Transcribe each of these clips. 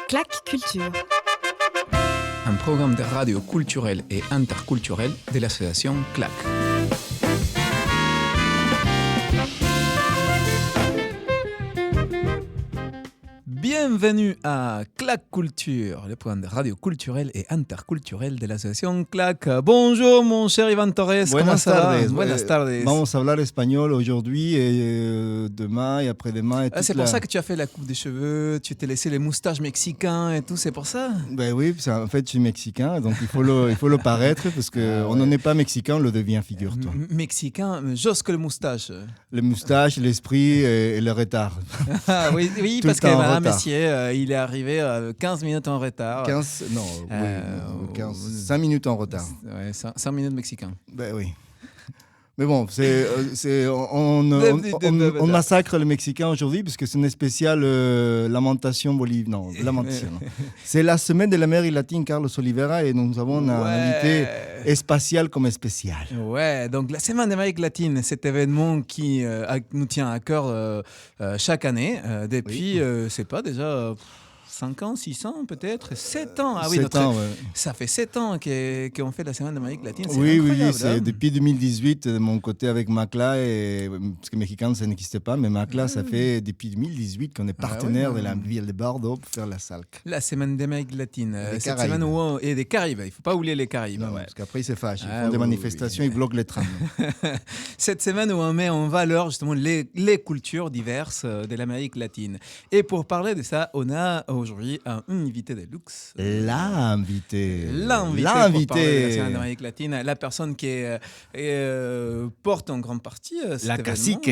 Clac Culture. Un programme de radio culturel et interculturel de l'association CLAC. Bienvenue à CLAC Culture, le programme de radio culturel et interculturel de l'association CLAC. Bonjour mon cher Ivan Torres, Buenas tardes. Buenas tardes. Vamos a hablar espagnol aujourd'hui et demain et après-demain. Et C'est pour ça que tu as fait la coupe des cheveux, tu t'es laissé les moustaches mexicains et tout, c'est pour ça? Ben oui, en fait je suis mexicain, donc il faut le paraître parce qu'on n'en est pas mexicain, on le devient, figure-toi. Mexicain, j'ose que le moustache. Les moustaches, l'esprit et le retard. Ah, oui, parce que Madame Messier, il est arrivé 15 minutes en retard. 5 minutes en retard. Ouais, 5 minutes mexicain. Ben oui. Mais bon, on massacre les Mexicains aujourd'hui parce que c'est une spéciale lamentation Bolivie. Non, lamentation. C'est la semaine de l'Amérique latine, Carlos Oliveira, et nous avons un invité spatial comme spécial. Ouais, donc la semaine d'Amérique latine, cet événement qui nous tient à cœur chaque année depuis, c'est pas déjà 5 ans, 6 ans peut-être, 7 ans. Ah oui, 7 ans, ça fait 7 ans qu'on fait la semaine d'Amérique latine. C'est oui, incroyable, c'est hein? depuis 2018, de mon côté avec Macla, parce que Mexicain, ça n'existait pas, mais Macla, ça fait depuis 2018 qu'on est partenaire de la ville de Bordeaux pour faire la SALC. La semaine d'Amérique latine. Cette Caraïbes. Semaine et des Caraïbes, il ne faut pas oublier les Caraïbes. Non, parce qu'après, ils se fâchent, ils font des manifestations, ils bloquent les trams. Cette semaine où on met en valeur justement les cultures diverses de l'Amérique latine. Et pour parler de ça, on a aujourd'hui un invité de luxe. L'invité. Pour parler de la semaine d'Amérique latine. La personne qui porte en grande partie la cacique.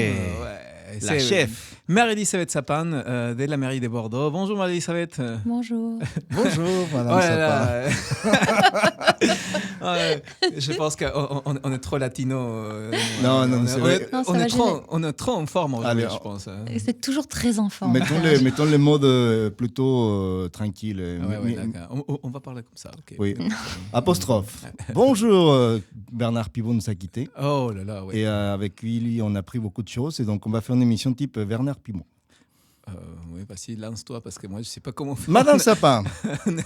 La chef. Marie-Elisabeth Sapin de la mairie de Bordeaux. Bonjour Marie-Elisabeth. Bonjour. Bonjour Madame Sapin. Je pense qu'on est trop latino. Non, c'est vrai. On est trop en forme aujourd'hui, je pense. C'est toujours très en forme. Mettons les modes plutôt tranquilles. Ouais, d'accord. On va parler comme ça. Okay. Oui. Apostrophe. Bonjour, Bernard Pivot nous a quittés. Oh là là, oui. Et avec lui, on a appris beaucoup de choses. Et donc, on va faire une émission type Bernard Pivot. Oui, vas-y, lance-toi, parce que moi, je ne sais pas comment faire. Madame Sapin,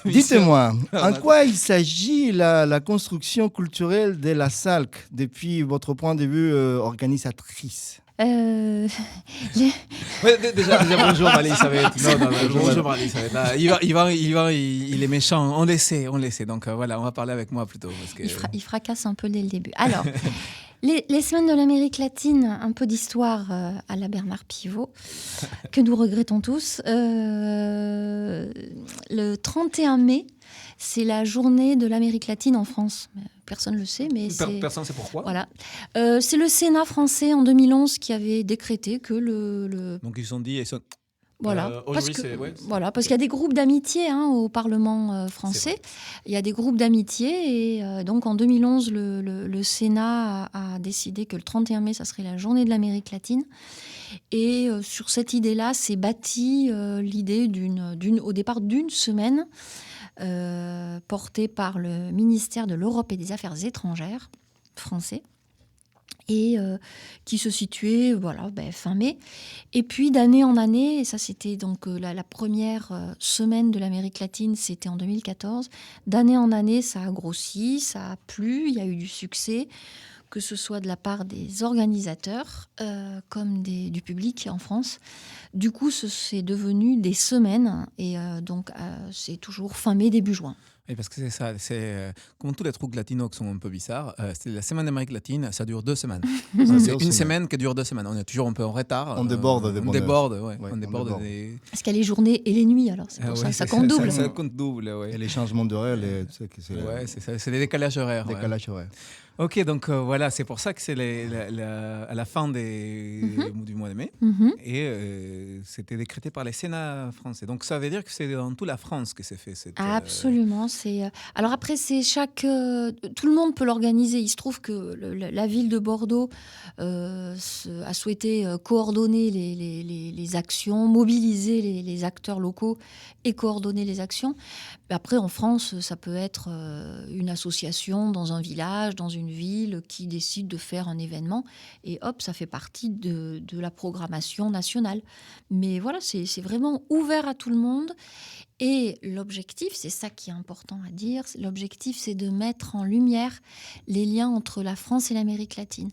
dites-moi, en quoi il s'agit la construction culturelle de la SALC depuis votre point de vue organisatrice? Déjà, bonjour Marie-Elisabeth. Bonjour Marie-Elisabeth. Il est méchant, on le sait. Donc voilà, on va parler avec moi plutôt. Parce que... il fracasse un peu dès le début. Alors, les semaines de l'Amérique latine, un peu d'histoire à la Bernard Pivot, que nous regrettons tous. Le 31 mai, c'est la journée de l'Amérique latine en France. Personne ne le sait, mais personne ne sait pourquoi. Voilà. C'est le Sénat français en 2011 qui avait décrété que le... Donc ils se sont dit... Voilà, parce qu'il y a des groupes d'amitié au Parlement français. Il y a des groupes d'amitié et donc en 2011, le Sénat a décidé que le 31 mai, ça serait la journée de l'Amérique latine. Et sur cette idée-là, s'est bâtie l'idée au départ d'une semaine portée par le ministère de l'Europe et des Affaires étrangères français. Et qui se situait fin mai. Et puis d'année en année, et ça c'était donc la première semaine de l'Amérique latine, c'était en 2014, d'année en année ça a grossi, ça a plu, il y a eu du succès, que ce soit de la part des organisateurs comme du public en France. Du coup, c'est devenu des semaines, et donc c'est toujours fin mai, début juin. Et parce que c'est ça, comme tous les trucs latinos qui sont un peu bizarres, c'est la semaine d'Amérique latine, ça dure 2 semaines. C'est une semaine qui dure 2 semaines. On est toujours un peu en retard. On déborde. On déborde. Parce qu'il y a les journées et les nuits, alors c'est pour ça, ça compte double. Ça compte double, oui. Et les changements d'horaire, c'est ça, c'est les décalages horaires. Ok, donc voilà, c'est pour ça que c'est à la fin du mois de mai. Et c'était décrété par les Sénats français. Donc ça veut dire que c'est dans toute la France que c'est fait. Absolument. Alors après, tout le monde peut l'organiser. Il se trouve que la ville de Bordeaux a souhaité coordonner les actions, mobiliser les acteurs locaux et coordonner les actions. Après, en France, ça peut être une association dans un village, dans une une ville qui décide de faire un événement et hop, ça fait partie de la programmation nationale. Mais voilà, c'est vraiment ouvert à tout le monde. Et l'objectif, c'est ça qui est important à dire, l'objectif c'est de mettre en lumière les liens entre la France et l'Amérique latine.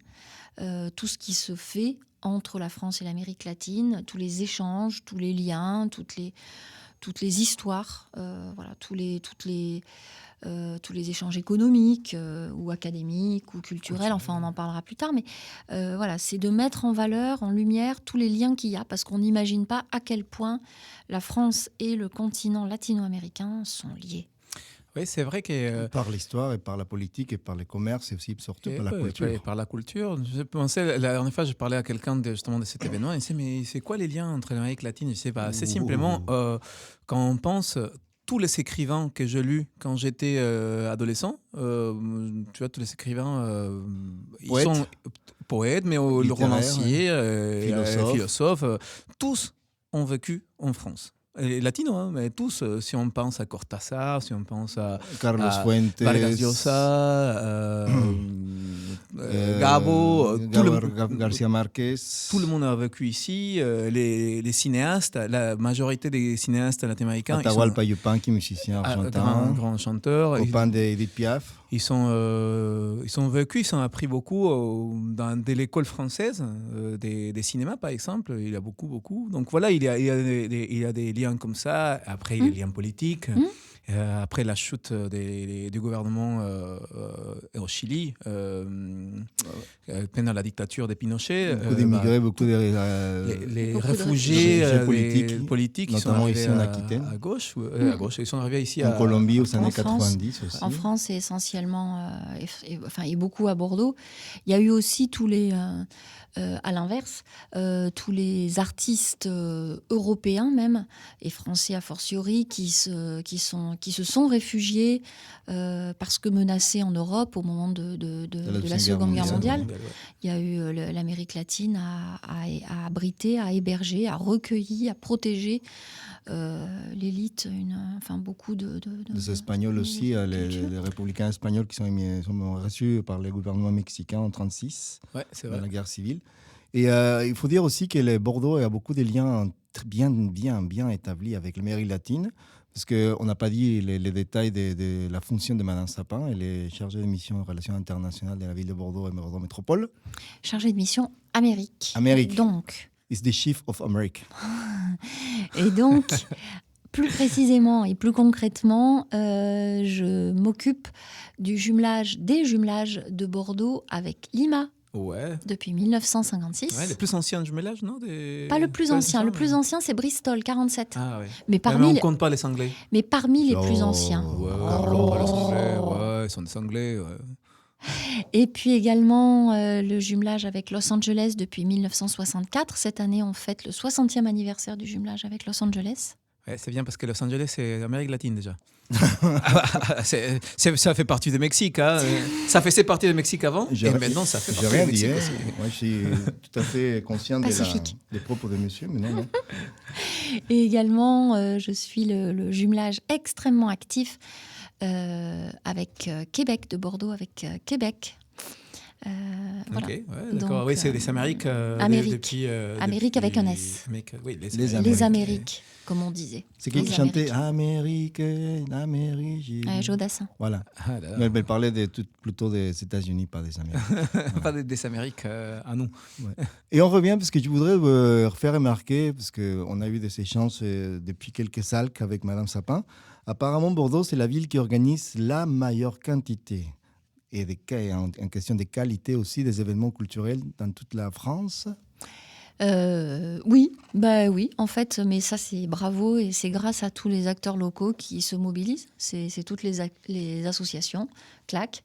Tout ce qui se fait entre la France et l'Amérique latine, tous les échanges, tous les liens, toutes les histoires, voilà, tous les échanges économiques ou académiques ou culturels, enfin on en parlera plus tard, mais voilà, c'est de mettre en valeur, en lumière tous les liens qu'il y a, parce qu'on n'imagine pas à quel point la France et le continent latino-américain sont liés. Oui, c'est vrai que... Par l'histoire et par la politique et par le commerce et aussi surtout par la culture. Et par la culture. Je pensais, la dernière fois, je parlais à quelqu'un justement de cet événement, et il disait, mais c'est quoi les liens entre l'Amérique latine? Je sais pas, c'est simplement, quand on pense... Tous les écrivains que j'ai lus quand j'étais adolescent, tu vois, tous les écrivains, ils sont poètes, mais le romancier, philosophes, tous ont vécu en France. Et latinos, hein, mais tous, si on pense à Cortázar, si on pense à Carlos Fuentes, Vargas Llosa, Gabo, García Márquez. Tout le monde a vécu ici. Les cinéastes, la majorité des cinéastes latino-américains. Atahualpa Yupanqui, musicien argentin. Grand chanteur. Copain d'Edith Piaf. Ils sont vécus, ils ont appris beaucoup de l'école française, des cinémas par exemple. Il y a beaucoup. Donc voilà, il y a des liens comme ça. Après, il y a des liens politiques. Après la chute du gouvernement au Chili, pendant la dictature de Pinochet, beaucoup d'immigrés, les réfugiés politiques qui sont arrivés ici en Aquitaine, à gauche, ils sont arrivés ici en Colombie aux années 90 aussi. En France, et essentiellement, et beaucoup à Bordeaux. Il y a eu aussi tous les... à l'inverse, tous les artistes européens même, et français a fortiori, qui se sont réfugiés parce que menacés en Europe au moment de la Seconde Guerre mondiale. Il y a eu l'Amérique latine à abriter, à héberger, à recueillir, à protéger l'élite, beaucoup de les Espagnols aussi, les républicains espagnols qui sont reçus par les gouvernements mexicains en 1936, dans la guerre civile. Et il faut dire aussi que Bordeaux a beaucoup de liens bien établis avec l'Amérique latine, parce qu'on n'a pas dit les détails de la fonction de Madame Sapin. Elle est chargée de mission en relations internationales de la ville de Bordeaux et Bordeaux Métropole. Chargée de mission Amérique. Donc. It's the chief of America. Et donc, plus précisément et plus concrètement, je m'occupe des jumelages de Bordeaux avec Lima. Ouais. Depuis 1956. Ouais, les plus anciens jumelages, non? Pas le plus ancien. Le plus ancien, c'est Bristol, 47. Ah, ouais. Mais on ne compte pas les Anglais. Mais parmi les plus anciens. Ouais, les Anglais, ils sont des Anglais. Ouais. Et puis également le jumelage avec Los Angeles depuis 1964. Cette année, on fête le 60e anniversaire du jumelage avec Los Angeles. Ouais, c'est bien parce que Los Angeles, c'est Amérique latine déjà. Ça fait partie du Mexique. Hein. Ça faisait partie du Mexique avant, et maintenant ça fait partie du Mexique aussi. Moi, je suis tout à fait conscient des propos de monsieur, mais non. Et également, je suis le jumelage extrêmement actif avec Québec, de Bordeaux avec Québec. Voilà. Ok, ouais, d'accord. Oui, c'est les Amériques. Amérique avec un S. Oui, les Amériques, comme on disait. C'est qui chantait Amérique. Joe Dassin. Voilà. Mais elle parlait plutôt des États-Unis, pas des Amériques. Pas des Amériques à nous. Ouais. Et on revient parce que je voudrais faire remarquer, parce qu'on a eu des échanges depuis quelques salles avec Madame Sapin. Apparemment, Bordeaux, c'est la ville qui organise la meilleure quantité et en question de qualité aussi des événements culturels dans toute la France. Oui, en fait, mais ça c'est bravo et c'est grâce à tous les acteurs locaux qui se mobilisent. C'est toutes les associations, CLAC.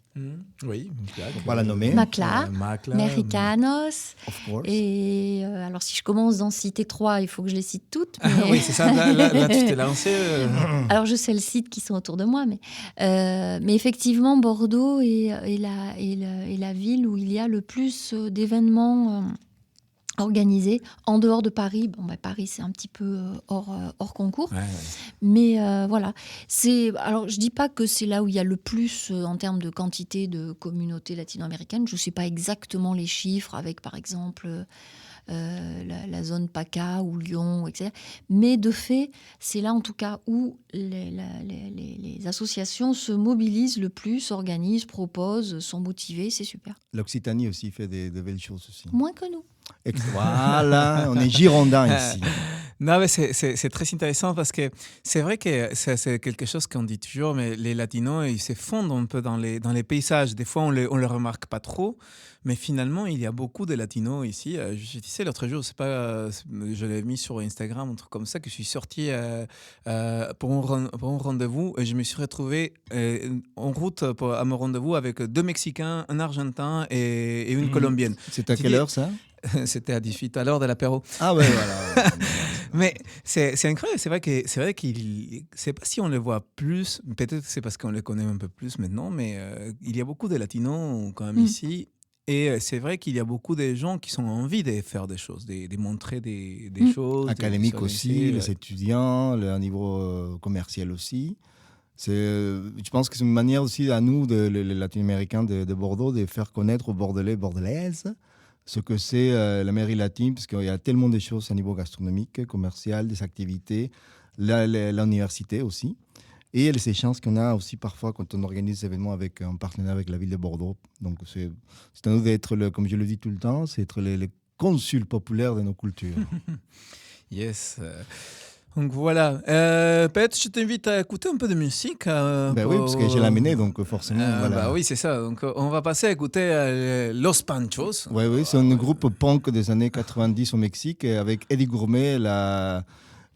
Oui, CLAC. On va la nommer. Macla, Mexicanos. Of course. Et alors si je commence d'en citer 3, il faut que je les cite toutes. Mais... oui, c'est ça, là tu t'es lancé. Alors je sais le site qui sont autour de moi, mais effectivement Bordeaux est la ville où il y a le plus d'événements organisé en dehors de Paris. Paris, c'est un petit peu hors concours. Ouais. Mais voilà. Alors, je ne dis pas que c'est là où il y a le plus en termes de quantité de communautés latino-américaines. Je ne sais pas exactement les chiffres avec, par exemple, la zone PACA ou Lyon, etc. Mais de fait, c'est là en tout cas où les associations se mobilisent le plus, s'organisent, proposent, sont motivées. C'est super. L'Occitanie aussi fait de belles choses aussi. Moins que nous. Voilà, on est girondins ici. Non, mais c'est très intéressant parce que c'est vrai que c'est quelque chose qu'on dit toujours, mais les Latinos, ils se fondent un peu dans les paysages. Des fois, on le remarque pas trop, mais finalement, il y a beaucoup de Latinos ici. Je disais l'autre jour, je l'ai mis sur Instagram, un truc comme ça, que je suis sorti pour un rendez-vous et je me suis retrouvé en route à mon rendez-vous avec 2 Mexicains, un Argentin et une Colombienne. C'était à quelle heure ça ? C'était à 18 à l'heure de l'apéro. Ah ouais, voilà. Ouais. Mais c'est incroyable, c'est vrai qu'il c'est pas si on le voit plus, peut-être c'est parce qu'on le connaît un peu plus maintenant, mais il y a beaucoup de Latinos quand même ici. Et c'est vrai qu'il y a beaucoup de gens qui ont envie de faire des choses, de montrer des choses. Académiques aussi, les étudiants, le niveau commercial aussi. Je pense que c'est une manière aussi à nous, les Latino-Américains de Bordeaux, de faire connaître aux Bordelais, Bordelaises, ce que c'est l'Amérique latine, parce qu'il y a tellement de choses à niveau gastronomique, commercial, des activités, l'université aussi. Et les échanges qu'on a aussi parfois quand on organise des événements avec un partenaire avec la ville de Bordeaux. Donc c'est à nous d'être, comme je le dis tout le temps, c'est être les consuls populaires de nos cultures. Yes. Donc voilà. Peut-être je t'invite à écouter un peu de musique. Oui, parce que j'ai l'amené, donc forcément. Voilà. Oui, c'est ça. Donc on va passer à écouter Los Panchos. Oui, c'est un groupe punk des années 90 au Mexique avec Eddie Gourmet,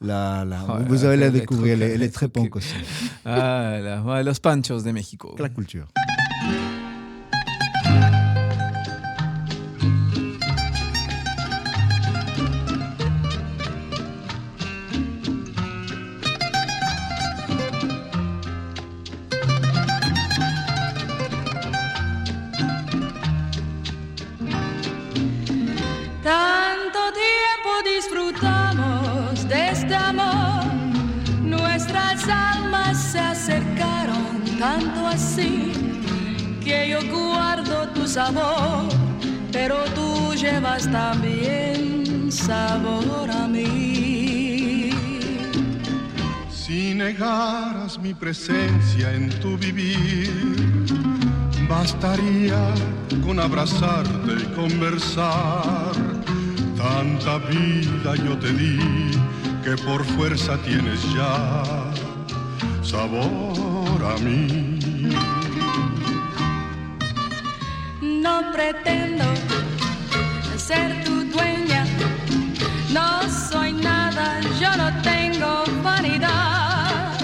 vous allez la découvrir, elle est très punk aussi. Los Panchos de Mexico. La culture. Tanto así que yo guardo tu sabor, pero tú llevas también sabor a mí. Si negaras mi presencia en tu vivir, bastaría con abrazarte y conversar. Tanta vida yo te di que por fuerza tienes ya sabor a mí. No pretendo ser tu dueña, no soy nada, yo no tengo vanidad.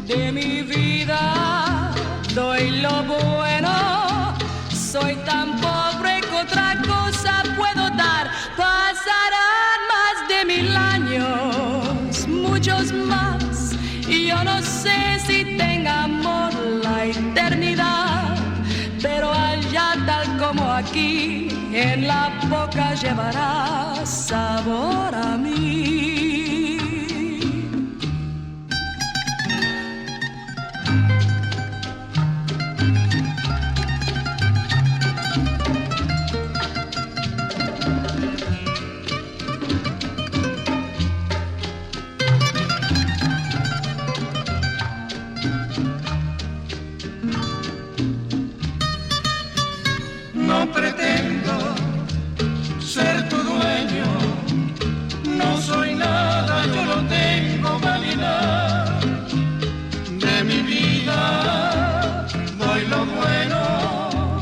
De mi vida doy lo bueno, soy tan pobre que otra cosa puedo dar. Pasarán más de 1000 años, muchos más, y yo no sé si tenga amor la eternidad, pero allá tal como aquí, en la boca llevarás sabor a mí. No pretendo ser tu dueño, no soy nada, yo no tengo vanidad. De mi vida doy lo bueno,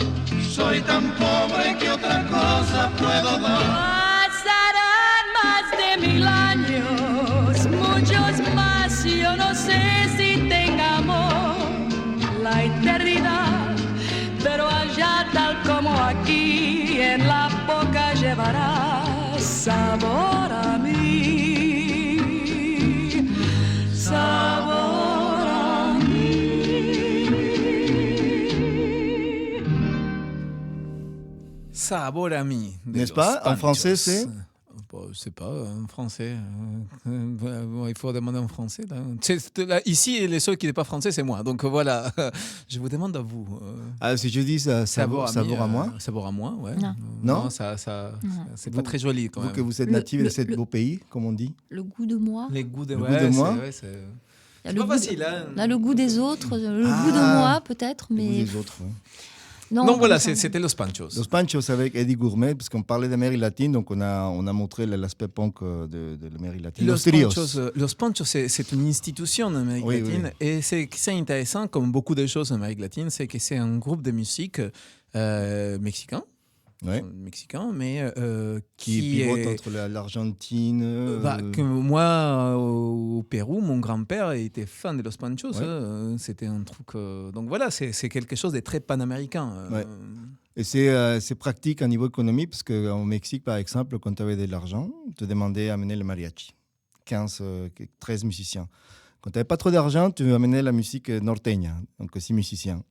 soy tan pobre que otra cosa puedo dar. Pasarán más de 1000 años, muchos más, yo no sé si tengamos la eternidad, pero allá tal como aquí, en la boca llevarás sabor a mí, sabor a mí. Sabor a mí. N'est-ce pas? En français, c'est? Je ne sais pas, en français. Il faut demander en français. Là. Ici, les seuls qui n'est pas français, c'est moi. Donc voilà, je vous demande à vous. Si je dis sabor à moi? Sabor à moi, ouais. Non, c'est pas très joli quand même. Vous que vous êtes native de ce beau pays, comme on dit. Le goût de moi. Les goûts de, goût de moi. C'est pas facile. Là, le goût des autres, le goût de moi peut-être, mais... Le goût des autres, ouais. Non, voilà, c'était Los Panchos. Los Panchos avec Eddie Gourmet, parce qu'on parlait d'Amérique latine, donc on a montré l'aspect punk de l'Amérique latine. Los Panchos, c'est une institution en Amérique latine, et c'est intéressant, comme beaucoup de choses en Amérique latine, c'est que c'est un groupe de musique mexicain. Mexicain, mais qui pivote entre l'Argentine. Moi, au Pérou, mon grand-père était fan de Los Panchos. C'était un truc. Donc voilà, c'est quelque chose de très panaméricain. Et c'est pratique à niveau économique, parce qu'au Mexique, par exemple, quand tu avais de l'argent, tu demandais à amener le mariachi. 13 musiciens. Quand tu n'avais pas trop d'argent, tu amenais la musique norteña, donc 6 musiciens.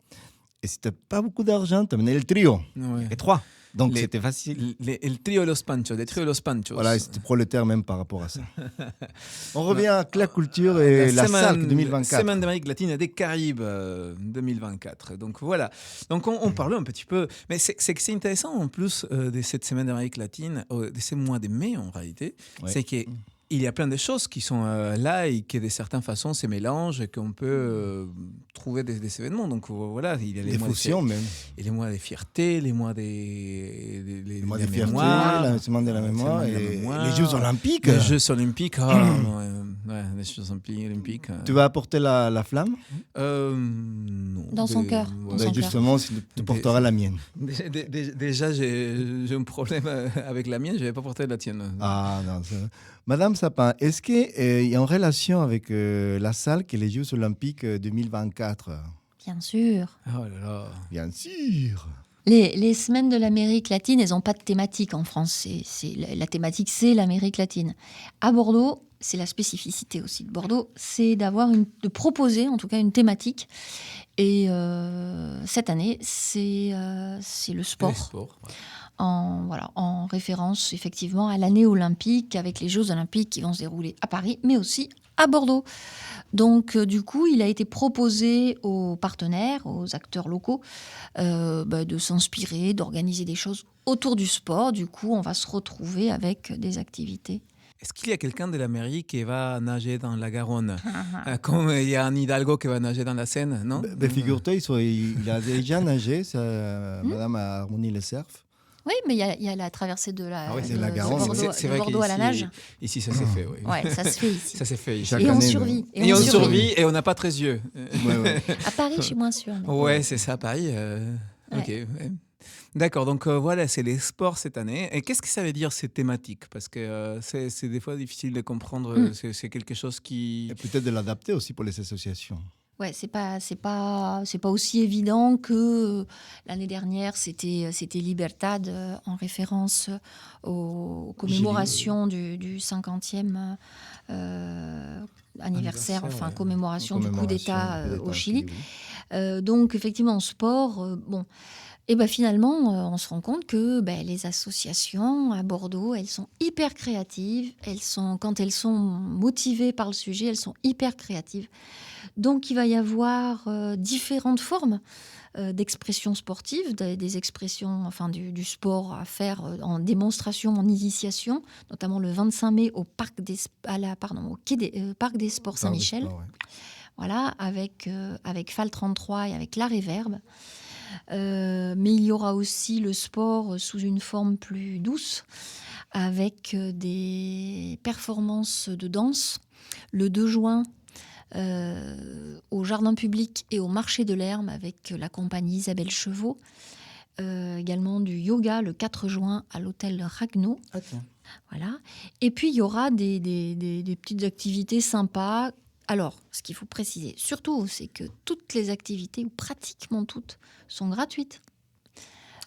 Et si tu n'avais pas beaucoup d'argent, tu amenais le trio, et 3. Donc c'était facile. Le trio Los Panchos, les trio Los Panchos. Voilà, c'était prolétaire même par rapport à ça. On revient à la culture et la SALC 2024. Semaine d'Amérique latine et des Caraïbes 2024. Donc voilà. Donc on parlait un petit peu. Mais c'est intéressant en plus de cette semaine d'Amérique latine, de ces mois de mai en réalité, c'est que il y a plein de choses qui sont là et qui de certaines façons se mélangent et qu'on peut trouver des événements. Donc voilà, il y a les mois fusions même. Et les mois des fiertés, les mois des mémoires, la semaine de la mémoire, et les Jeux Olympiques. Les Jeux Olympiques, les Jeux Olympiques. Tu vas apporter la flamme? Non. Dans son cœur. Justement, tu porteras la mienne. Déjà, j'ai un problème avec la mienne, je ne vais pas porter la tienne. Ah non, Madame Sapin, est-ce qu'il y a en relation avec la SALC et les Jeux Olympiques 2024? Bien sûr. Oh là là. Bien sûr. Les semaines de l'Amérique latine, elles n'ont pas de thématique en France. La thématique, c'est l'Amérique latine. À Bordeaux, c'est la spécificité aussi de Bordeaux, c'est de proposer en tout cas une thématique. Et cette année, c'est le sport. Le sport, ouais. En référence effectivement à l'année olympique, avec les Jeux olympiques qui vont se dérouler à Paris, mais aussi à Bordeaux. Donc du coup, il a été proposé aux partenaires, aux acteurs locaux, de s'inspirer, d'organiser des choses autour du sport. Du coup, on va se retrouver avec des activités. Est-ce qu'il y a quelqu'un de l'Amérique qui va nager dans la Garonne comme il y a un Hidalgo qui va nager dans la Seine, non? Figure-toi, il a déjà nagé, c'est Madame Harmonie Le Cerf. Oui, mais il y a la traversée de la Garonne. De Bordeaux à la nage. Ici, ça s'est fait, oui. Ouais, ça se fait ici. Ça s'est fait ici. Et on survit. Et on survit et on n'a pas 13 yeux. À Paris, je suis moins sûre. Ouais, c'est ça, à Paris. Ok. Ouais. D'accord, donc voilà, c'est les sports cette année. Et qu'est-ce que ça veut dire, ces thématiques? Parce que c'est des fois difficile de comprendre. C'est quelque chose qui... Et peut-être de l'adapter aussi pour les associations. Ouais, c'est pas aussi évident que l'année dernière c'était Libertad en référence aux commémorations du 50e anniversaire, commémoration du coup d'État au Chili. Donc effectivement, en sport, et finalement, on se rend compte que les associations à Bordeaux, elles sont hyper créatives. Quand elles sont motivées par le sujet, elles sont hyper créatives. Donc, il va y avoir différentes formes d'expression sportive, des expressions du sport à faire en démonstration, en initiation, notamment le 25 mai au Parc des Sports Saint-Michel. Voilà, avec FAL 33 et avec la Réverbe. Mais il y aura aussi le sport sous une forme plus douce, avec des performances de danse le 2 juin au Jardin public et au Marché de l'Herbe avec la compagnie Isabelle Chevaux. Également du yoga le 4 juin à l'hôtel Ragno. Okay. Voilà. Et puis il y aura des petites activités sympas. Alors, ce qu'il faut préciser surtout, c'est que toutes les activités, ou pratiquement toutes, sont gratuites.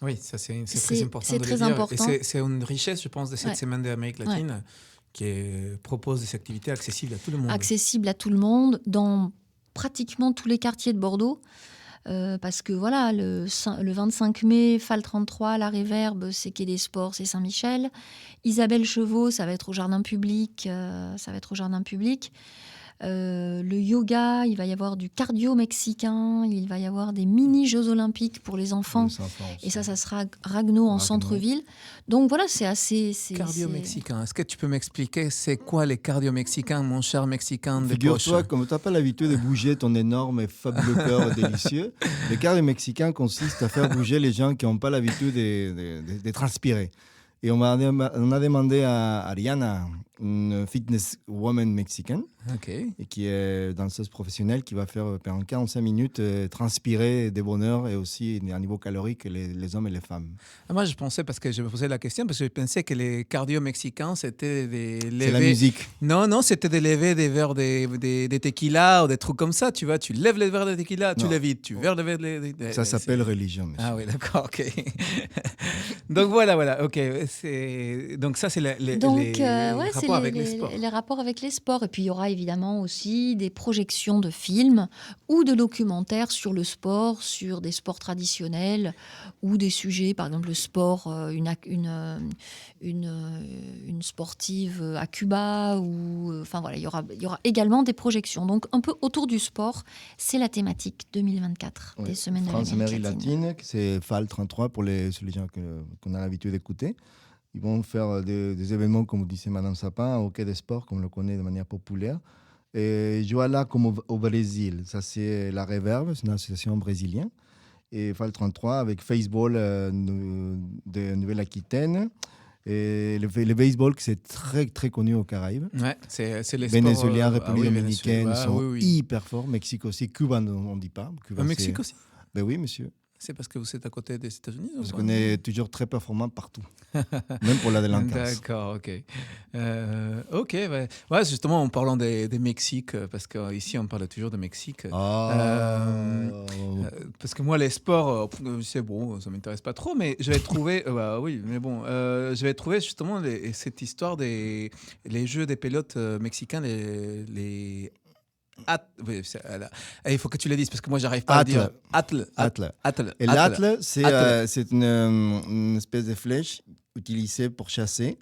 Oui, ça c'est très important de le dire. Important. Et c'est une richesse, je pense, de cette semaine de l'Amérique latine qui propose des activités accessibles à tout le monde. Accessibles à tout le monde, dans pratiquement tous les quartiers de Bordeaux. parce que voilà, le 25 mai, FAL 33, la Réverbe, c'est Quai des Sports, c'est Saint-Michel. Isabelle Chevaux, ça va être au jardin public. Le yoga, il va y avoir du cardio mexicain, il va y avoir des mini-jeux olympiques pour les enfants. Et ça sera Ragno en centre-ville. Donc voilà, c'est assez... Cardio mexicain. Est-ce que tu peux m'expliquer c'est quoi les cardio mexicains, mon cher mexicain de poche? Figure-toi, comme tu n'as pas l'habitude de bouger ton énorme et fabuleux cœur délicieux, le cardio mexicain consiste à faire bouger les gens qui n'ont pas l'habitude de transpirer. Et on a demandé à Ariana, une fitness woman mexicaine, et qui est danseuse professionnelle, qui va faire pendant 45 minutes transpirer des bonheurs et aussi à niveau calorique les hommes et les femmes. Moi, je pensais, parce que je me posais la question, parce que je pensais que les cardio mexicains, c'était des levées... C'est la musique. Non, c'était des levées des verres des tequila ou des trucs comme ça, tu vois. Tu lèves les verres de tequila, tu les vides. Tu verres les verres Ça s'appelle religion, monsieur. Ah oui, d'accord, ok. Donc voilà, ok. Donc ça, c'est les rapports avec les sports. Les rapports avec les sports. Et puis, il y aura évidemment aussi des projections de films ou de documentaires sur le sport, sur des sports traditionnels ou des sujets, par exemple le sport, une sportive à Cuba. Enfin voilà, il y aura également des projections. Donc, un peu autour du sport, c'est la thématique 2024 des Semaines de l'Amérique latine. C'est FAL 33 pour les gens qu'on a l'habitude d'écouter. Ils vont faire des événements, comme disait Madame Sapin, au Quai des Sports, comme on le connaît de manière populaire. Et Joala, comme au Brésil, ça c'est la Réverbe, c'est une association brésilienne. Et FAL 33 avec Faceball de Nouvelle-Aquitaine. Et le baseball, c'est très, très connu aux Caraïbes. Ouais, c'est les Vénézuéliens, République dominicaine sont hyper forts. Mexique aussi. Cuba, on ne dit pas. Cuba, Mexique aussi? Ben oui, monsieur. C'est parce que vous êtes à côté des États-Unis? Parce qu'on est toujours très performant partout, même pour la délinquance. D'accord, ok. Ok, ouais, justement, en parlant des Mexiques, parce qu'ici, on parle toujours de Mexique. Parce que moi, les sports, c'est bon, ça ne m'intéresse pas trop, mais je vais trouver... je vais trouver justement cette histoire les jeux des pilotes mexicains, les il faut que tu le dises parce que moi j'arrive pas à le dire. Atl. Et l'atl, c'est une espèce de flèche utilisée pour chasser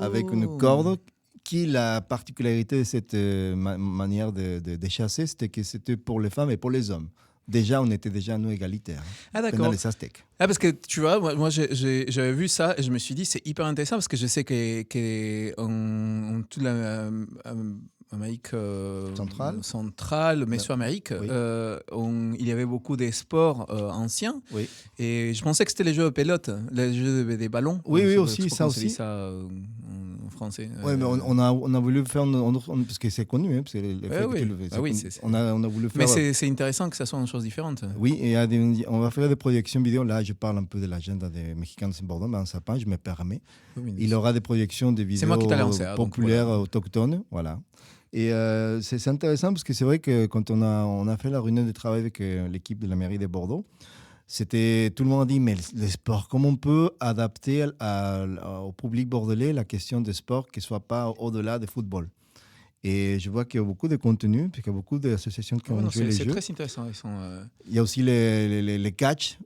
avec une corde qui, la particularité de cette manière de chasser, c'était que c'était pour les femmes et pour les hommes. Déjà, on était nous égalitaires. Ah d'accord. Dans les Aztèques. Parce que tu vois, moi j'avais vu ça et je me suis dit c'est hyper intéressant parce que je sais que toute la Amérique centrale, Mésoamérique, il y avait beaucoup de sports anciens. Oui. Et je pensais que c'était les jeux de pelote, les jeux des ballons. Oui, aussi, ça aussi. Ça en français. Oui, mais on a voulu faire, parce que c'est connu, parce que on a voulu faire. Mais c'est intéressant que ça soit une chose différente. Oui, et on va faire des projections vidéo. Là, je parle un peu de l'agenda des Mexicains de Bordeaux, mais en sapin, je me permets. Oui, il y aura des projections de vidéos populaires autochtones, voilà. Et c'est intéressant parce que c'est vrai que quand on a fait la réunion de travail avec l'équipe de la mairie de Bordeaux, tout le monde a dit, mais les sports, comment on peut adapter au public bordelais la question des sports qui ne soit pas au-delà du football? Et je vois qu'il y a beaucoup de contenu, puis qu'il y a beaucoup d'associations qui ont joué les jeux. C'est très intéressant. Il y a aussi les catch.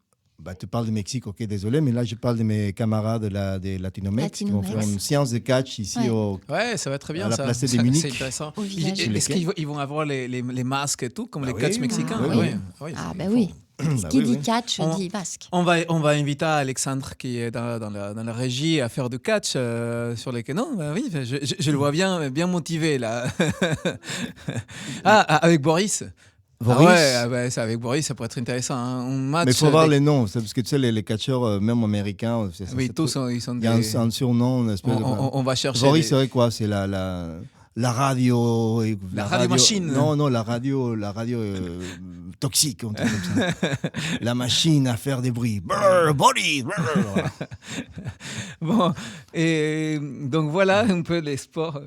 Tu parles de Mexique, ok, désolé, mais là je parle de mes camarades de Latinomex qui vont faire une séance de catch ici ça va très bien, à la place de Munich. C'est intéressant. Est-ce qu'ils vont avoir les masques et tout, comme les catch mexicains? Oui. Ce qui dit catch dit masque. On va inviter Alexandre qui est dans la régie à faire du catch sur les canons. Oui, je le vois bien motivé là. Avec Boris. Ça, avec Boris, ça pourrait être intéressant. Un match, mais il faut voir les noms, parce que tu sais, les catcheurs, même américains, ils sont il y a un surnom. On va chercher. Boris, c'est quoi? C'est la radio. La radio machine. Non, la radio toxique, on dit comme ça. La machine à faire des bruits. Brrr, Boris. Brrr. Bon, et donc voilà un peu les sports.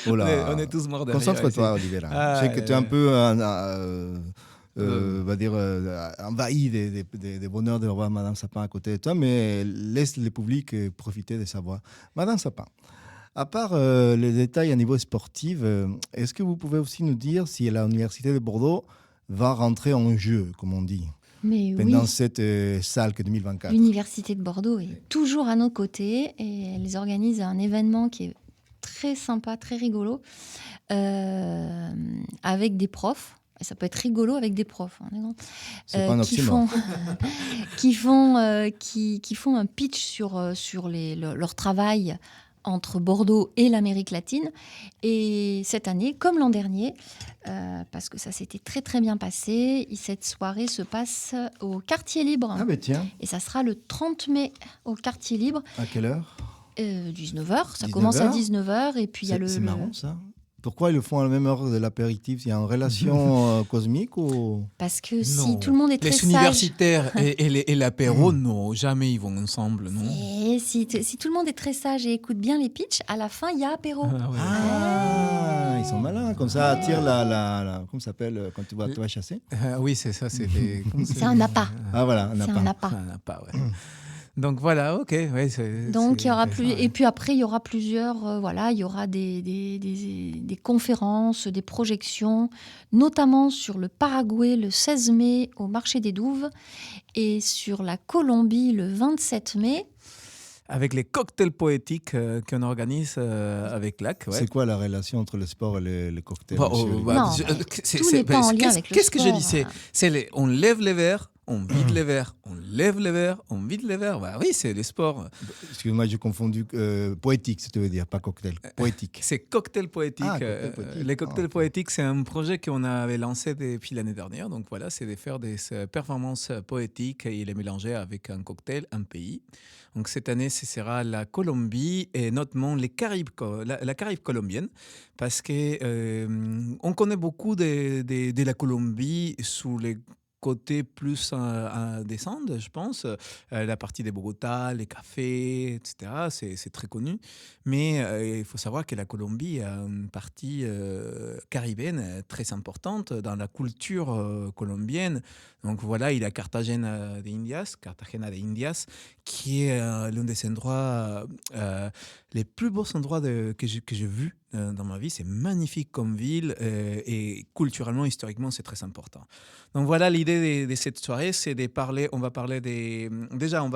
On est tous morts de rire. Concentre-toi, Olivier. Je sais que tu es un peu envahi des bonheurs de revoir Madame Sapin à côté de toi, mais laisse le public profiter de sa voix. Madame Sapin, à part les détails à niveau sportif, est-ce que vous pouvez aussi nous dire si à l'Université de Bordeaux, va rentrer en jeu, comme on dit, pendant cette salle que 2024. L'Université de Bordeaux est toujours à nos côtés et elles organisent un événement qui est très sympa, très rigolo, avec des profs. Ça peut être rigolo avec des profs. C'est pas un oxymore. qui font un pitch sur leur travail entre Bordeaux et l'Amérique latine. Et cette année, comme l'an dernier, parce que ça s'était très très bien passé, cette soirée se passe au Quartier Libre. Ah ben tiens. Et ça sera le 30 mai au Quartier Libre. À quelle heure 19h. Ça commence à 19h. Et puis il y a C'est marrant ça. Pourquoi ils le font à la même heure de l'apéritif? Il y a une relation cosmique ou... Parce que si tout le monde est très sage... Les universitaires et l'apéro, non, jamais ils vont ensemble, non. Et si tout le monde est très sage et écoute bien les pitchs, à la fin, il y a apéro. Ils sont malins, comme ça attire comment ça s'appelle quand tu vas chasser? Oui, c'est ça, c'est un appât. Ah voilà, un appât. Un appât, ouais. Donc voilà, ok. Ouais, donc il y aura plus, et puis après il y aura plusieurs, il y aura des conférences, des projections, notamment sur le Paraguay le 16 mai au marché des Douves et sur la Colombie le 27 mai. Avec les cocktails poétiques qu'on organise avec LAC. Ouais. C'est quoi la relation entre le sport et les cocktails? Non, tout n'est pas en lien avec le sport. Qu'est-ce que je dis? On lève les verres, on vide les verres, on lève les verres, on vide les verres. Bah oui, c'est le sport. Excuse-moi, j'ai confondu poétique, ça veut dire, pas cocktail. Poétique. C'est cocktail poétique. Cocktail poétique. Les cocktails poétiques, c'est un projet qu'on avait lancé depuis l'année dernière. Donc voilà, c'est de faire des performances poétiques et les mélanger avec un cocktail, un pays. Donc cette année, ce sera la Colombie et notamment les Caraïbes, la Caraïbe colombienne, parce que on connaît beaucoup de la Colombie sous les côté plus à descendre, je pense. La partie de Bogota, les cafés, etc., c'est très connu. Mais il faut savoir que la Colombie a une partie caribéenne très importante dans la culture colombienne. Donc voilà, il y a Cartagena de Indias, qui est l'un des endroits, les plus beaux endroits que j'ai vus dans ma vie. C'est magnifique comme ville et culturellement, historiquement, c'est très important. Donc voilà, l'idée de cette soirée, c'est de parler, on va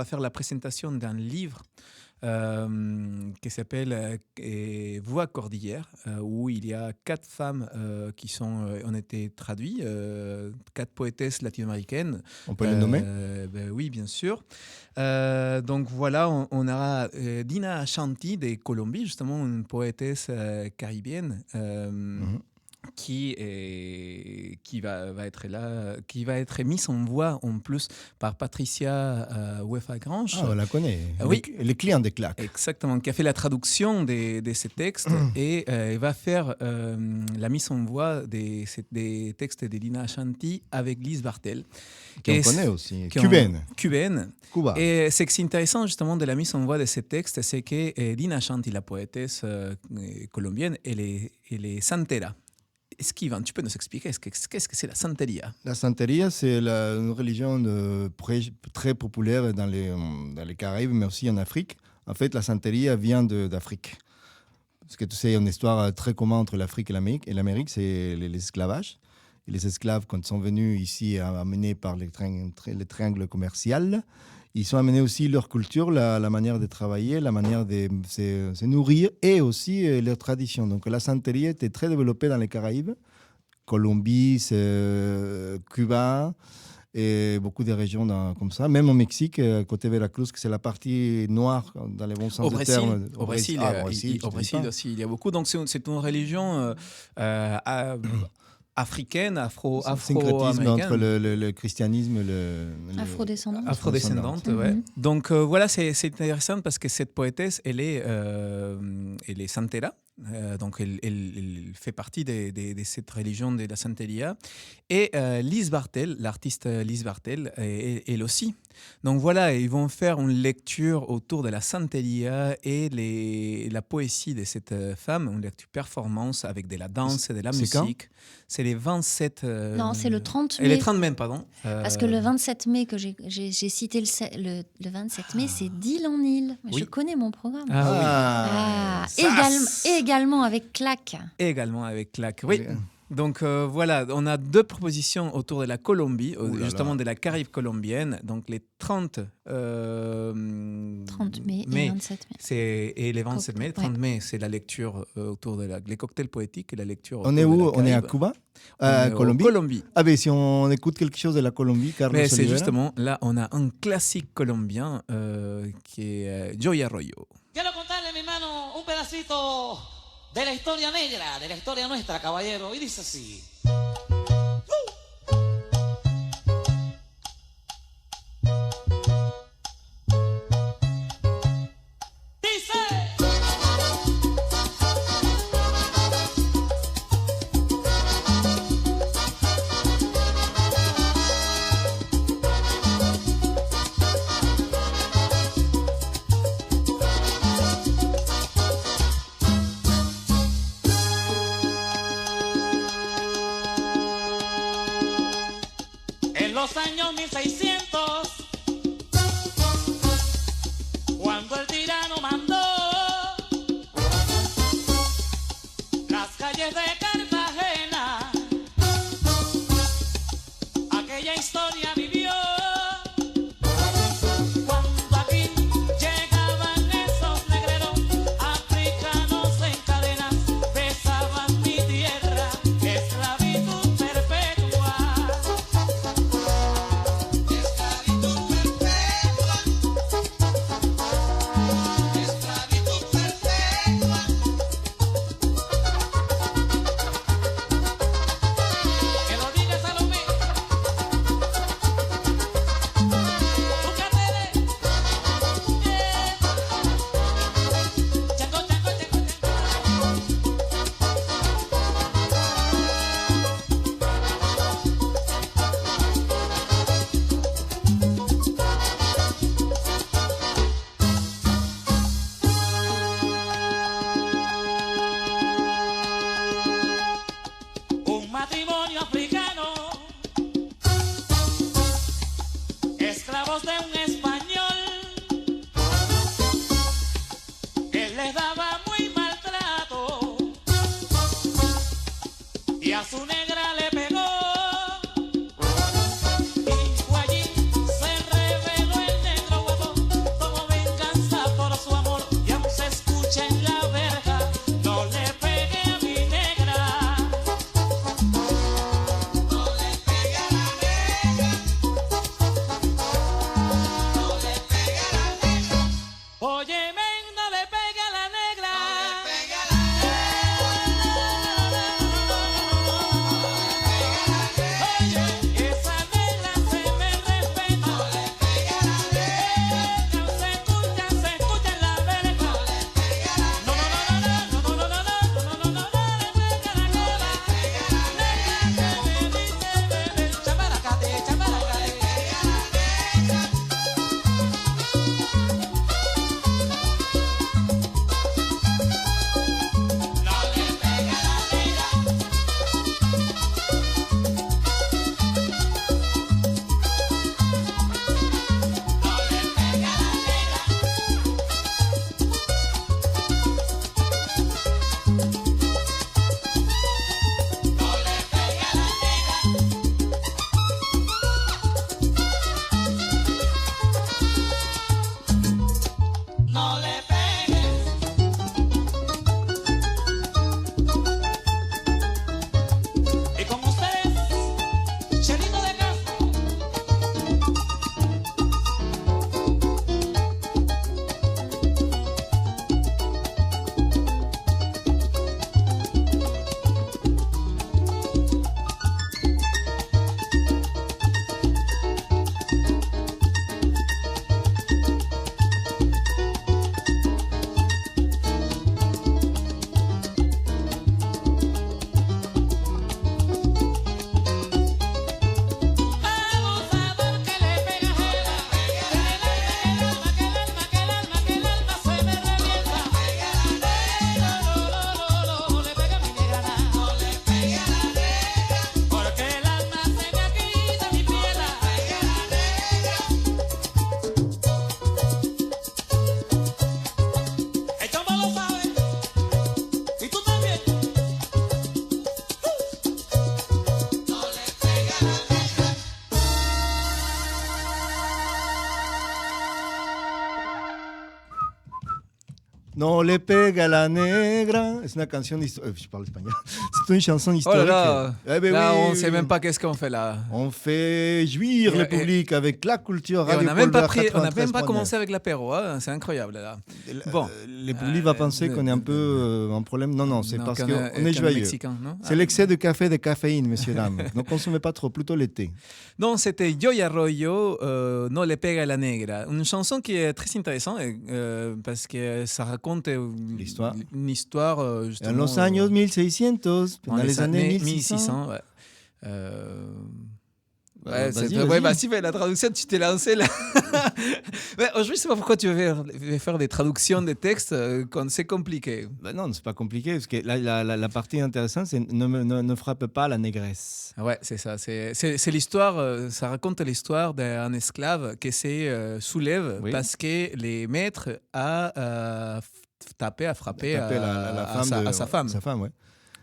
faire la présentation d'un livre qui s'appelle Voix Cordillère, où il y a 4 femmes qui ont été traduites, 4 poétesses latino-américaines. On peut les nommer? Oui, bien sûr. Donc voilà, on aura Dina Shanti de Colombie, justement une poétesse caribéenne. Qui va être là, qui va être mise en voix en plus par Patricia Wefa-Grange. Ah, on la connaît. Oui. Les clients des claques. Exactement, qui a fait la traduction de ces textes et va faire la mise en voix des textes de Dina Shanti avec Lise Bartel. Qu'on connaît aussi, cubaine. Cuba. Et ce qui est intéressant justement de la mise en voix de ces textes, c'est que Dina Shanti, la poétesse colombienne, elle est santera. Esquivan, tu peux nous expliquer qu'est-ce que c'est la santeria? La santeria, c'est une religion très populaire dans les Caraïbes, mais aussi en Afrique. En fait, la santeria vient d'Afrique. Parce que tu sais, il y a une histoire très commune entre l'Afrique et l'Amérique, c'est l'esclavage. Et les esclaves, quand ils sont venus ici, amenés par les triangles commerciaux, ils sont amenés aussi leur culture, la manière de travailler, la manière de se nourrir et aussi leur tradition. Donc la santeria était très développée dans les Caraïbes, Colombie, Cuba et beaucoup de régions comme ça. Même au Mexique, côté Veracruz, c'est la partie noire dans les bons sens du terme. Au Brésil aussi, il y a beaucoup. Donc c'est une religion africaine, syncrétisme entre le christianisme et afrodescendante. Ouais. Donc voilà, c'est intéressant parce que cette poétesse, elle est santera. Donc elle fait partie de cette religion de la santeria. Et Lise Bartel, l'artiste Lise Bartel, elle aussi. Donc voilà, ils vont faire une lecture autour de la santeria et la poésie de cette femme, une lecture performance avec de la danse et de la musique. C'est les 27... Non, c'est le 30 mai. Le 30 mai, pardon. Parce que le 27 mai que j'ai cité, le 27 mai, c'est Dylan Hill. Je connais mon programme. Ah oui. Également avec Claque. Également avec Claque, oui. Donc voilà, on a 2 propositions autour de la Colombie, justement de la Caraïbe colombienne. Donc les 30 mai et 27 mai. Et les 27 mai. 30 mai, c'est la lecture autour les cocktails poétiques et la lecture. On est où? On est à Cuba? Colombie? Colombie. Ah ben si on écoute quelque chose de la Colombie, Carlos Olivera. C'est justement, là on a un classique colombien qui est Joey Arroyo. Quiero contarle, mi hermano, un pedacito de la historia negra, de la historia nuestra, caballero. Y dice así. En los años 1600, cuando el tirano mandó las calles de Cartagena, aquella historia vivió. Cuando aquí llegaban esos negreros africanos en cadenas, besaban mi tierra, esclavitud perpetua. Que lo diga Salomé. Búscatele. Chango, chango, chango, un matrimonio africano, esclavos de un español, él les daba muy maltrato y a su negra le pegó. Y fue allí, se reveló el negro guapo como venganza por su amor, y aún se escucha en la verja: no le pegue a mi negra. Oye, men, no le pegue a la negra. No le pegue a la negra. No le pega la negra. C'est une chanson historique. Je parle espagnol. C'est une chanson historique. Oh là là, là oui, on ne sait même pas qu'est-ce qu'on fait là. On fait jouir le public avec la culture Et radio. on n'a même pas commencé avec l'apéro, hein. C'est incroyable là. Bon, le public va penser qu'on est un peu en problème. Non, c'est parce qu'on est joyeux. C'est l'excès de café, de caféine, messieurs, dames. Ne consommez pas trop, plutôt l'été. Non, c'était Joey Arroyo, No le pega la negra. Une chanson qui est très intéressante parce que ça raconte une histoire justement. En los años 1600, dans les années 1600. Ouais. Vas-y, la traduction, tu t'es lancé là. Aujourd'hui, je ne sais pas pourquoi tu veux faire des traductions de textes quand c'est compliqué. Non, c'est pas compliqué, parce que la partie intéressante, c'est ne frappe pas la négresse. Ouais, c'est ça. C'est l'histoire, ça raconte l'histoire d'un esclave qui se soulève parce que les maîtres a frappé à sa femme. Sa femme, ouais.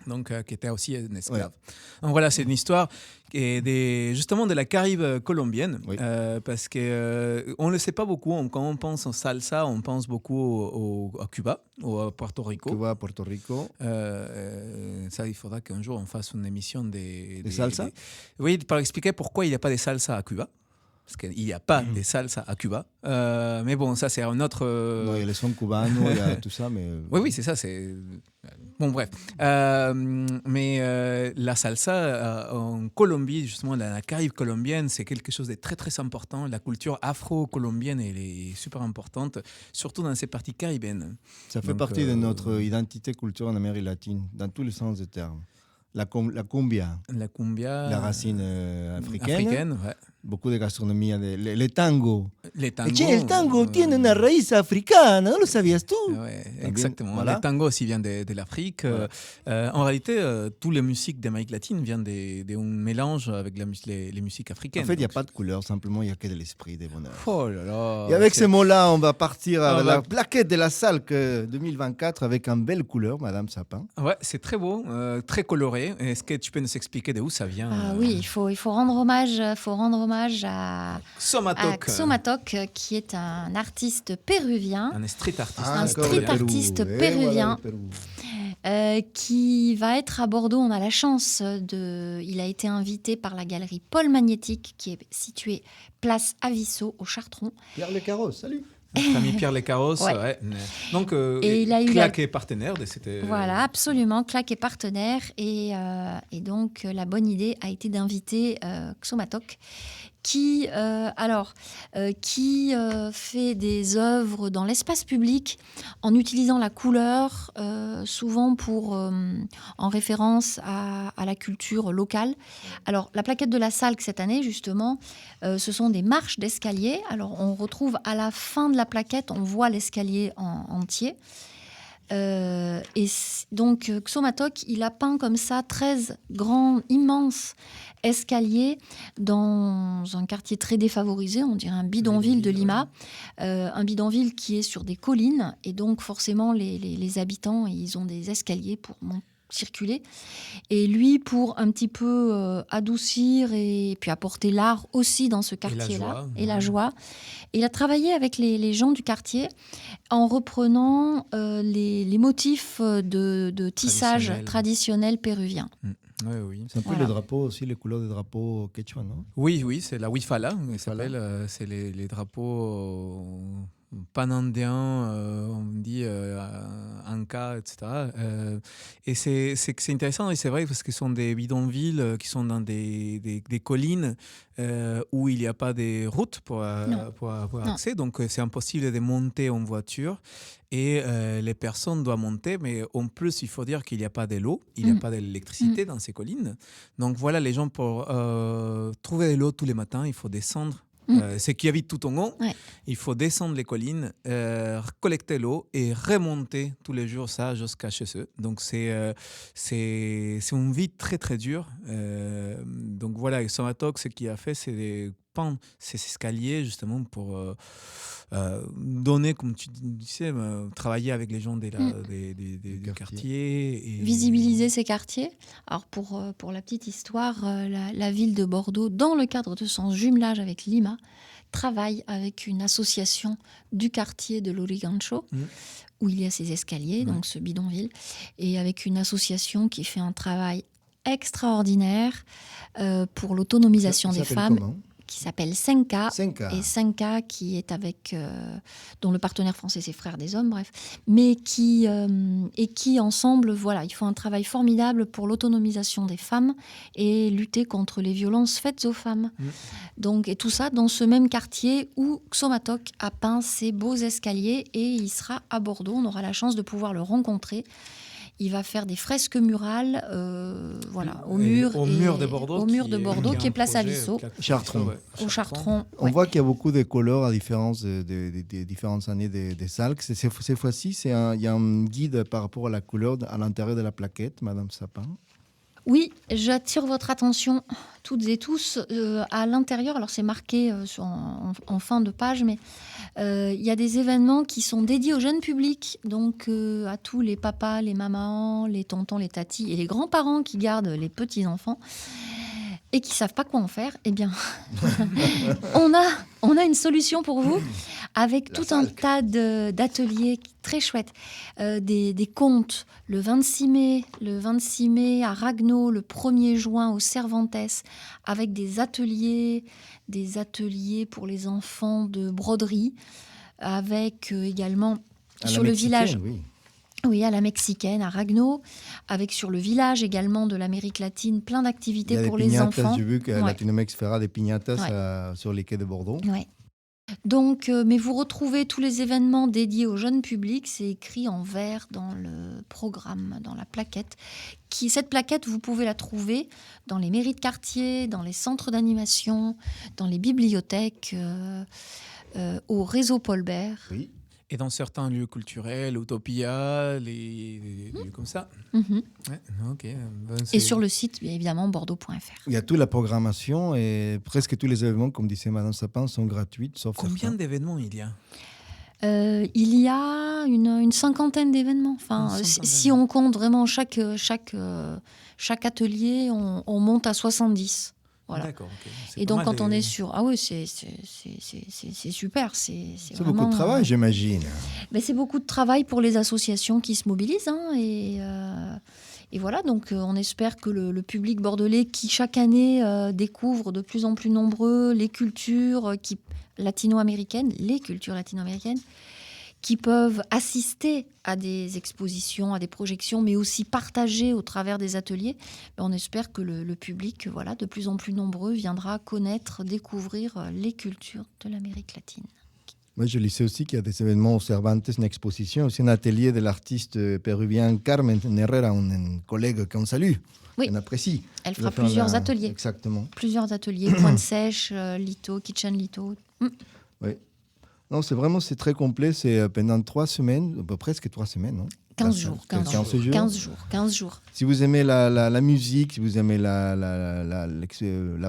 Donc, qui était aussi un esclave. Ouais. Donc voilà, c'est une histoire justement de la Caraïbe colombienne, oui. Parce qu'on ne le sait pas beaucoup. Quand on pense en salsa, on pense beaucoup à Cuba, ou à Puerto Rico. Cuba, Puerto Rico. Ça, il faudra qu'un jour on fasse une émission des salsa. Oui, pour expliquer pourquoi il n'y a pas de salsa à Cuba. Parce qu'il n'y a pas de salsa à Cuba. Mais bon, ça, c'est un autre... Non, il y a les sons cubanos, il y a tout ça, mais... Oui, c'est ça, c'est... Bon, bref. Mais la salsa en Colombie, justement, dans la Caraïbe colombienne, c'est quelque chose de très, très important. La culture afro-colombienne, elle est super importante, surtout dans ces parties caribéennes. Ça fait partie de notre identité culturelle en Amérique latine, dans tous les sens du terme. La cumbia. La racine africaine. Ouais. Beaucoup de gastronomie. Le tango. Les tangos. El tango tiene una raíz africana, ¿no lo sabías tú? Ouais, exactement. Voilà. Le tango aussi vient de l'Afrique. Voilà. En réalité, toutes les musiques d'Amérique latine viennent d'un mélange avec les musiques africaines. En fait, il n'y a pas de couleur, simplement il n'y a que de l'esprit, des bonheurs. Oh là là. Et avec ces mots-là, on va partir à la plaquette de la Salque 2024 avec une belle couleur, Madame Sapin. Ouais, c'est très beau, très coloré. Est-ce que tu peux nous expliquer d'où ça vient? Oui, il faut rendre hommage à Xomatok, qui est un artiste péruvien. Un street artiste. Un street artiste péruvien. Qui va être à Bordeaux. On a la chance il a été invité par la galerie Paul Magnétique, qui est située place Avisso au Chartron. Pierre Le Carros, salut. Notre ami Pierre Le Carros, ouais. Donc, et il a eu Claque est partenaire de cette... Voilà, absolument, Claque est partenaire. Et donc, la bonne idée a été d'inviter Xomatok, qui fait des œuvres dans l'espace public en utilisant la couleur, souvent en référence à la culture locale. Alors, la plaquette de la Salque cette année, justement, ce sont des marches d'escalier. Alors, on retrouve à la fin de la plaquette, on voit l'escalier entier. Et donc, Xomatok, il a peint comme ça 13 grands, immenses escaliers dans un quartier très défavorisé, on dirait un bidonville de Lima, un bidonville qui est sur des collines, et donc forcément les habitants, ils ont des escaliers pour circuler. Et lui, pour un petit peu adoucir et puis apporter l'art aussi dans ce quartier-là, et la joie, il a travaillé avec les gens du quartier en reprenant les motifs de tissage traditionnel péruvien. Oui. C'est un peu le drapeau aussi, les couleurs des drapeaux quechua, non? Oui, c'est la Huifala, c'est les drapeaux panandéens, on dit Anka, etc. Et c'est intéressant, et c'est vrai, parce que ce sont des bidonvilles qui sont dans des collines où il n'y a pas de route pour accès, donc c'est impossible de monter en voiture. Et les personnes doivent monter, mais en plus, il faut dire qu'il n'y a pas de l'eau, il n'y a pas d'électricité dans ces collines. Donc voilà, les gens, pour trouver de l'eau tous les matins, il faut descendre. Ceux qui habitent tout en haut, il faut descendre les collines, collecter l'eau et remonter tous les jours ça jusqu'à chez eux. Donc c'est une vie très très dure. Donc voilà, Xomatok, ce qu'il a fait, c'est de peindre ces escaliers justement pour donner, comme tu disais, travailler avec les gens du quartier. Et visibiliser ces quartiers. Alors pour la petite histoire, la ville de Bordeaux, dans le cadre de son jumelage avec Lima, travaille avec une association du quartier de Lurigancho, où il y a ces escaliers, donc ce bidonville, et avec une association qui fait un travail extraordinaire pour l'autonomisation des femmes, qui s'appelle Senka. Et Senka, qui est avec, dont le partenaire français c'est Frères des Hommes, bref, mais qui ensemble, voilà, ils font un travail formidable pour l'autonomisation des femmes et lutter contre les violences faites aux femmes. Donc, et tout ça dans ce même quartier où Xomatok a peint ses beaux escaliers, et il sera à Bordeaux. On aura la chance de pouvoir le rencontrer. Il va faire des fresques murales au mur de Bordeaux, qui est place Avissot, Chartron. au Chartron. On voit qu'il y a beaucoup de couleurs à différence des différentes années des salles. Cette fois-ci, il y a un guide par rapport à la couleur à l'intérieur de la plaquette, Madame Sapin. Oui, j'attire votre attention toutes et tous à l'intérieur. Alors c'est marqué en fin de page, mais il y a des événements qui sont dédiés au jeune public, donc à tous les papas, les mamans, les tontons, les tatis et les grands-parents qui gardent les petits-enfants et qui ne savent pas quoi en faire. Eh bien, on a une solution pour vous, avec tout un tas d'ateliers très chouettes, des contes le 26 mai à Ragno, le 1er juin au Cervantes, avec des ateliers pour les enfants de broderie, avec également sur le village. Oui, à la mexicaine, à Ragno, avec sur le village également de l'Amérique latine, plein d'activités pour les enfants. J'ai vu que Latinomex fera des piñatas sur les quais de Bordeaux. Ouais. Donc, mais vous retrouvez tous les événements dédiés au jeune public, c'est écrit en vert dans le programme, dans la plaquette. Cette plaquette, vous pouvez la trouver dans les mairies de quartier, dans les centres d'animation, dans les bibliothèques, au réseau Paul Bert. Oui. Et dans certains lieux culturels, Utopia, les lieux comme ça. Ouais, okay. Et sur le site, bien évidemment, bordeaux.fr. Il y a toute la programmation et presque tous les événements, comme disait Madame Sapin, sont gratuits. Sauf combien d'événements il y a ? Il y a une cinquantaine d'événements. Enfin, si on compte vraiment chaque atelier, on monte à 70. Voilà. D'accord, okay. Et donc quand on est sur... Ah oui, c'est super. C'est vraiment, beaucoup de travail, j'imagine. Mais c'est beaucoup de travail pour les associations qui se mobilisent. Et voilà, donc on espère que le public bordelais, qui chaque année découvre de plus en plus nombreux les cultures latino-américaines, qui peuvent assister à des expositions, à des projections, mais aussi partager au travers des ateliers. On espère que le public, de plus en plus nombreux, viendra connaître, découvrir les cultures de l'Amérique latine. Moi, je lisais aussi qu'il y a des événements au Cervantes, une exposition, aussi un atelier de l'artiste péruvien Carmen Herrera, un collègue qu'on salue, qu'on apprécie. Elle fera plusieurs ateliers. Exactement. Plusieurs ateliers, pointe sèche, litho, kitchen litho. Oui. Non, c'est très complet. C'est pendant 3 semaines, presque 3 semaines, non ? 15 jours. 15 jours. Si vous aimez la musique, si vous aimez la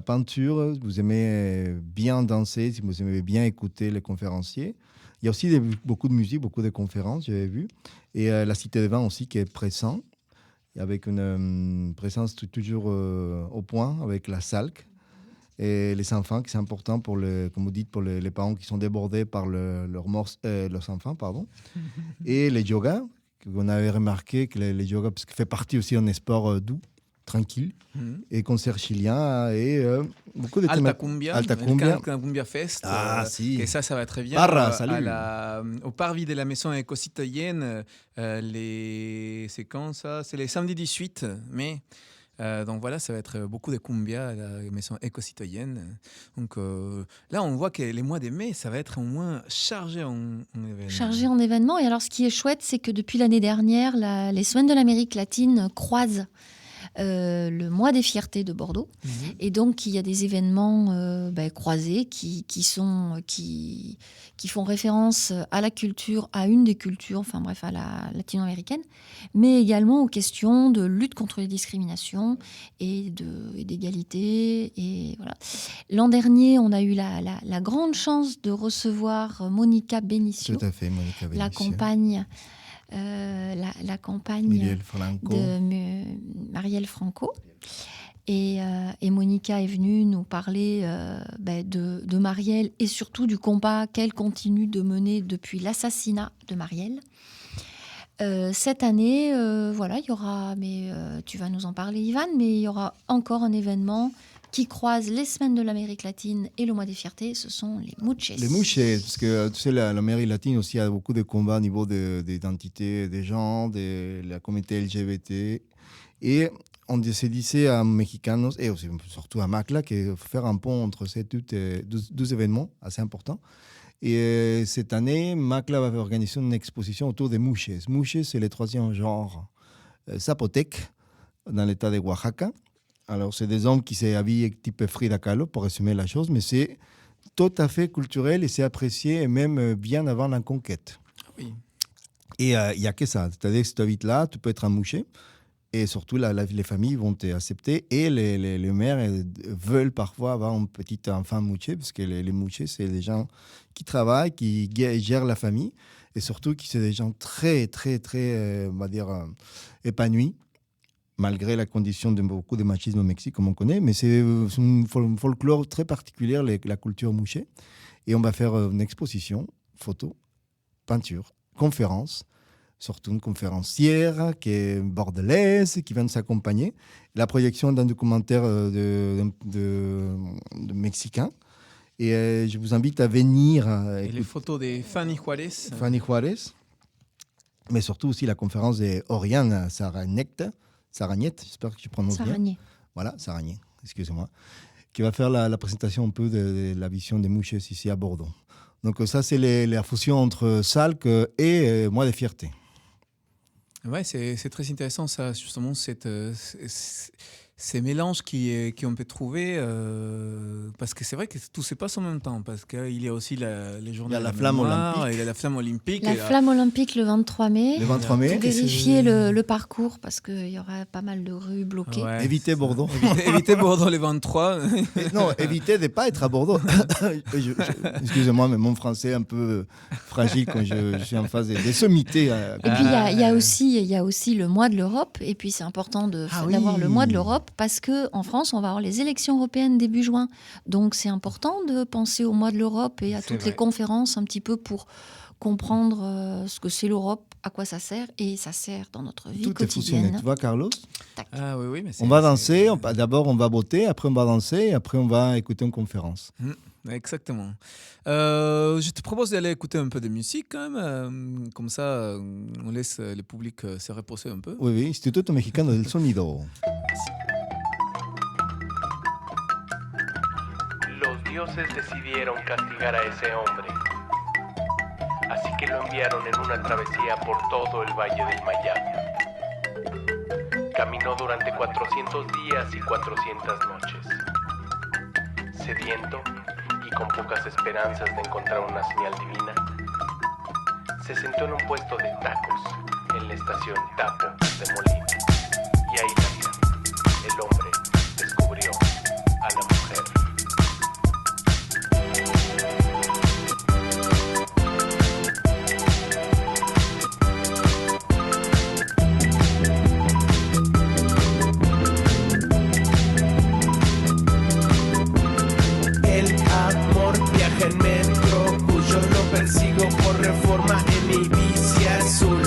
peinture, si vous aimez bien danser, si vous aimez bien écouter les conférenciers. Il y a aussi beaucoup de musique, beaucoup de conférences, j'avais vu. Et la Cité des Vins aussi qui est présente, avec une présence toujours au point, avec la SALC. Et les enfants, qui c'est important pour comme vous dites, pour les parents qui sont débordés par leurs enfants, pardon. Et les yogas, qu'on avait remarqué que les yogas, parce que fait partie aussi d'un sport doux, tranquille, et concert chilien, et beaucoup de Alta Cumbia Fest. Si. Et ça va très bien. Parra, salut. Au parvis de la maison éco-citoyenne, c'est quand ça ? C'est les samedis 18 mai. Donc voilà, ça va être beaucoup de cumbia à la maison éco-citoyenne. Donc là, on voit que les mois de mai, ça va être au moins chargé en événements. Chargé en événements. Et alors, ce qui est chouette, c'est que depuis l'année dernière, les Semaines de l'Amérique latine croisent le mois des fiertés de Bordeaux. Et donc, il y a des événements croisés qui font référence à la culture, à une des cultures, enfin bref, à la latino-américaine, mais également aux questions de lutte contre les discriminations et d'égalité. Et voilà. L'an dernier, on a eu la grande chance de recevoir Monica Benicio. Tout à fait, Monica Benicio. La compagne de Marielle Franco. Et Monica est venue nous parler de Marielle et surtout du combat qu'elle continue de mener depuis l'assassinat de Marielle. Cette année, il y aura, mais tu vas nous en parler, Ivan, mais il y aura encore un événement qui croise les semaines de l'Amérique latine et le mois des fiertés, ce sont les Muches. Les Muches, parce que tu sais, l'Amérique latine aussi a beaucoup de combats au niveau de l'identité des gens, de la communauté LGBT. Et on se disait à Mexicanos, et aussi, surtout à MACLA, qu'il faut faire un pont entre ces deux événements assez importants. Et cette année, MACLA va organiser une exposition autour des Muches. Muches, c'est le troisième genre zapotèque dans l'état de Oaxaca. Alors, c'est des hommes qui s'habillent type Frida Kahlo, pour résumer la chose, mais c'est tout à fait culturel et c'est apprécié, et même bien avant la conquête. Oui. Et il n'y a que ça. C'est-à-dire que si tu habites là, tu peux être un mouché. Et surtout, les familles vont t'accepter. Et les mères veulent parfois avoir un petit enfant mouché, parce que les mouchés, c'est des gens qui travaillent, qui gèrent la famille. Et surtout, qui sont des gens très, très, très, on va dire, épanouis, malgré la condition de beaucoup de machisme au Mexique, comme on connaît. Mais c'est un folklore très particulier, la culture mouché. Et on va faire une exposition, photo, peinture, conférence, surtout une conférencière qui est bordelaise, qui vient de s'accompagner. La projection d'un documentaire de Mexicain. Et je vous invite à venir. Et les photos de Fanny Juarez. Fanny Juarez. Mais surtout aussi la conférence d'Oriane Saragnette, j'espère que je prononce bien. Voilà, Saragné, excusez-moi. Qui va faire la présentation un peu de la vision des Muches ici à Bordeaux. Donc ça, c'est la fusion entre Salk et Mois de Fierté. Ouais, c'est très intéressant ça, justement, ces mélanges qu'on peut trouver, parce que c'est vrai que tout se passe en même temps, parce qu'il y a aussi les journées de la flamme olympique. Il y a la flamme olympique. La flamme olympique le 23 mai. Le 23 mai. Vérifier le parcours, parce qu'il y aura pas mal de rues bloquées. Ouais, évitez Bordeaux. Évitez Bordeaux le 23. Non, évitez de ne pas être à Bordeaux. Excusez-moi, mais mon français est un peu fragile quand je suis en phase des sommités. Et puis, il y a aussi le mois de l'Europe, et puis c'est important d'avoir le mois de l'Europe, parce qu'en France, on va avoir les élections européennes début juin. Donc, c'est important de penser au mois de l'Europe et à toutes les conférences un petit peu pour comprendre ce que c'est l'Europe, à quoi ça sert, et ça sert dans notre vie quotidienne. Tu vois, Carlos ? Ah oui, mais on va danser, d'abord on va botter, après on va danser, et après on va écouter une conférence. Exactement. Je te propose d'aller écouter un peu de musique quand même, comme ça on laisse le public se reposer un peu. Oui, Instituto Mexicano del Sonido. Los dioses decidieron castigar a ese hombre, así que lo enviaron en una travesía por todo el Valle del Mayab. Caminó durante 400 días y 400 noches, sediento y con pocas esperanzas de encontrar una señal divina. Se sentó en un puesto de tacos en la estación Tapo de Molina, y ahí también el hombre descubrió a la mujer. En metro, yo lo persigo por reforma en mi bici azul.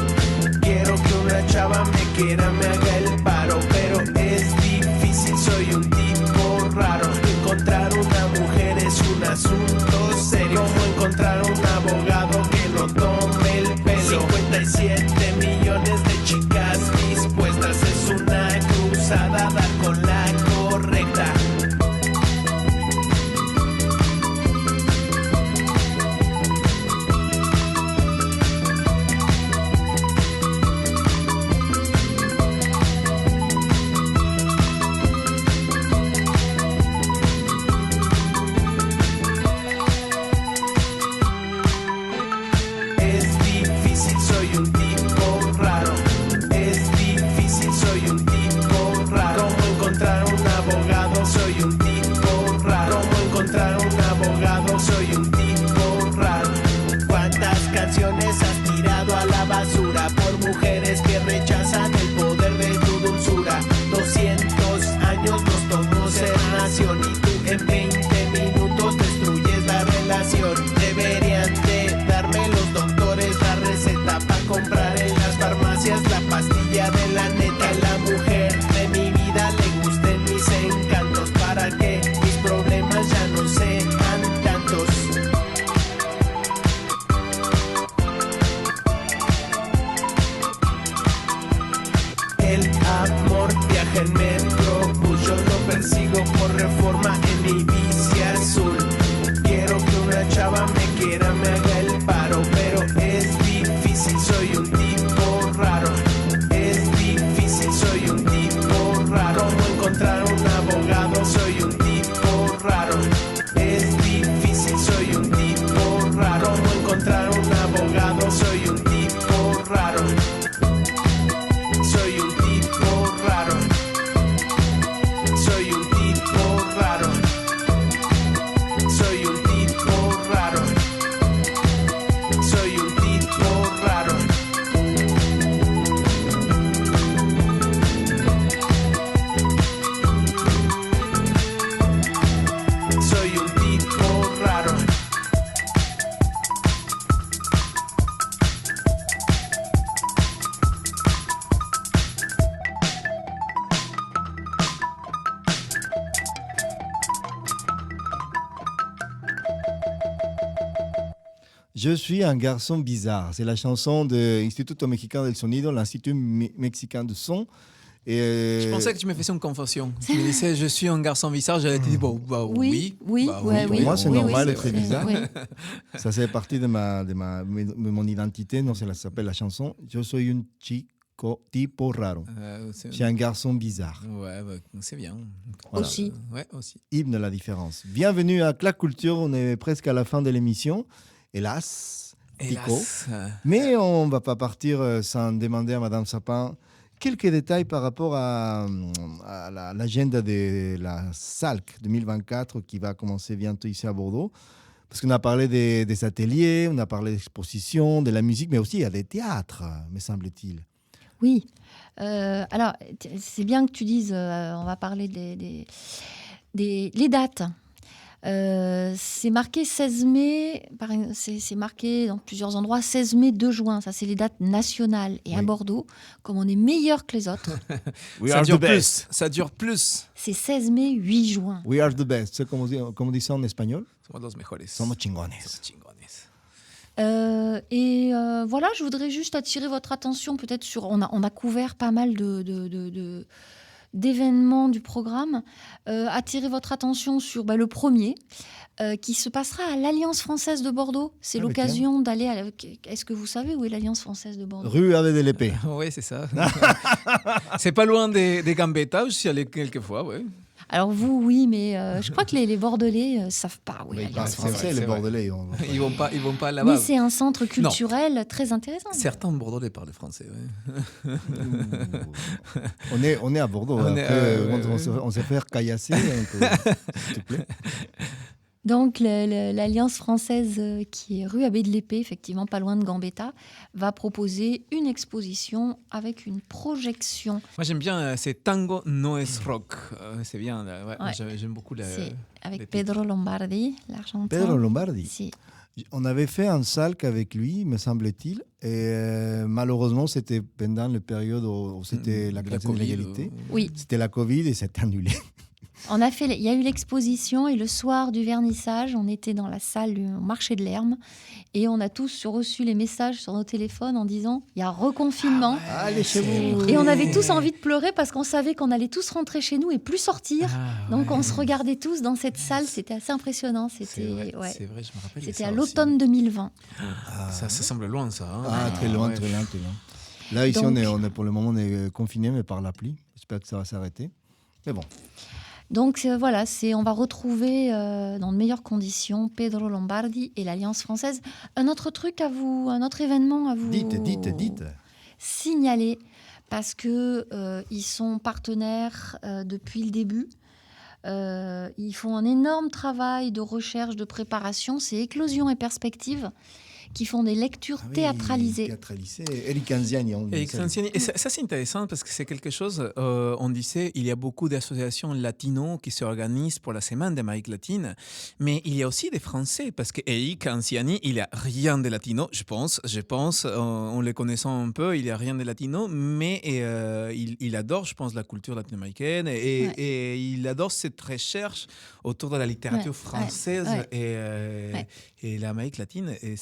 Quiero que una chava me quiera, me haga el paro, pero es difícil, soy un tipo raro. Encontrar una mujer es un asunto serio, como encontrar un abogado que no tome el pelo. 57 millones de chicas dispuestas, es una cruzada a dar con la correcta. persigo por reforma en mi bici azul. Quiero que una chava me quiera, me haga el paro, pero es difícil, soy un tipo raro. Es difícil, soy un tipo raro. ¿Cómo encontrar un abogado? Soy un tipo raro. Es difícil, soy un tipo raro. ¿Cómo encontrar un abogado? Soy un tipo raro. Soy un tipo raro. Soy un tipo raro. Soy un tipo raro. Soy un tipo raro. Soy un tipo raro. Je suis un garçon bizarre. C'est la chanson de Instituto Mexicano del Sonido, l'Institut mexicain de son. Je pensais que tu me faisais une confusion. Tu me disais, je suis un garçon bizarre. J'allais te dire, oui. Pour moi, c'est normal d'être oui, bizarre. oui. Ça, c'est partie de mon identité. Non, ça s'appelle la chanson. Je suis un chico tipo raro. Je suis un garçon bizarre. Ouais, c'est bien. Voilà. Aussi. Ouais, aussi. Hymne la différence. Bienvenue à Claque Culture. On est presque à la fin de l'émission. Hélas. Tico. Mais on ne va pas partir sans demander à Madame Sapin quelques détails par rapport à l'agenda de la SALC 2024 qui va commencer bientôt ici à Bordeaux. Parce qu'on a parlé des ateliers, on a parlé d'expositions, de la musique, mais aussi il y a des théâtres, me semble-t-il. Oui. Alors, c'est bien que tu dises, on va parler les dates. C'est marqué 16 mai, c'est marqué dans plusieurs endroits, 16 mai, 2 juin. Ça, c'est les dates nationales. Et à Bordeaux, comme on est meilleur que les autres, Ça dure plus. c'est 16 mai, 8 juin. We are the best. C'est comme on dit ça en espagnol. Somos los mejores. Somos chingones. Voilà, je voudrais juste attirer votre attention peut-être sur... On a couvert pas mal d'événements du programme. Attirer votre attention sur le premier, qui se passera à l'Alliance française de Bordeaux. C'est l'occasion d'aller à... Est-ce que vous savez où est l'Alliance française de Bordeaux? Rue Ave de l'Épée. Oui, c'est ça. C'est pas loin des Gambetta, je suis allé quelques fois, oui. Alors vous, oui, mais je crois que les Bordelais savent pas où est l'Alliance C'est vrai, française. les Bordelais. Ils vont pas là-bas. Mais c'est un centre culturel très intéressant. Certains Bordelais parlent français, oui. On est à Bordeaux. On s'est fait caillasser, s'il te plaît. Donc l'Alliance française qui est rue Abbé de l'Épée, effectivement pas loin de Gambetta, va proposer une exposition avec une projection. Moi j'aime bien, c'est Tango Noes Rock. C'est bien, j'aime beaucoup c'est avec Pedro Lombardi, l'Argentin. Pedro Lombardi. Si. On avait fait un salc avec lui, me semble-t-il, et malheureusement c'était pendant la période où c'était la crise de l'égalité. Oui. C'était la Covid et c'était annulé. Il y a eu l'exposition et le soir du vernissage, on était dans la salle du marché de l'Herme et on a tous reçu les messages sur nos téléphones en disant il y a reconfinement. Allez chez vous. Et on avait tous envie de pleurer parce qu'on savait qu'on allait tous rentrer chez nous et plus sortir. Donc on se regardait tous dans cette salle, c'était assez impressionnant. C'est vrai, je me rappelle. C'était à l'automne 2020. Ça semble loin, ça. Très loin. Là, ici, on est pour le moment on est confinés, mais par la pluie. J'espère que ça va s'arrêter. Mais bon. Donc voilà, on va retrouver dans de meilleures conditions Pedro Lombardi et l'Alliance française. Un autre événement à vous Dites. signaler, parce que ils sont partenaires depuis le début. Ils font un énorme travail de recherche, de préparation. C'est Éclosion et Perspective qui font des lectures théâtralisées. Eric Anziani. Et ça, c'est intéressant parce que c'est quelque chose, on disait, il y a beaucoup d'associations latino qui s'organisent pour la semaine d'Amérique latine, mais il y a aussi des Français parce que Eric Anziani, il n'y a rien de latino, je pense, en le connaissant un peu, il n'y a rien de latino, mais il adore, je pense, la culture latino-américaine et il adore cette recherche autour de la littérature française et l'Amérique latine. Et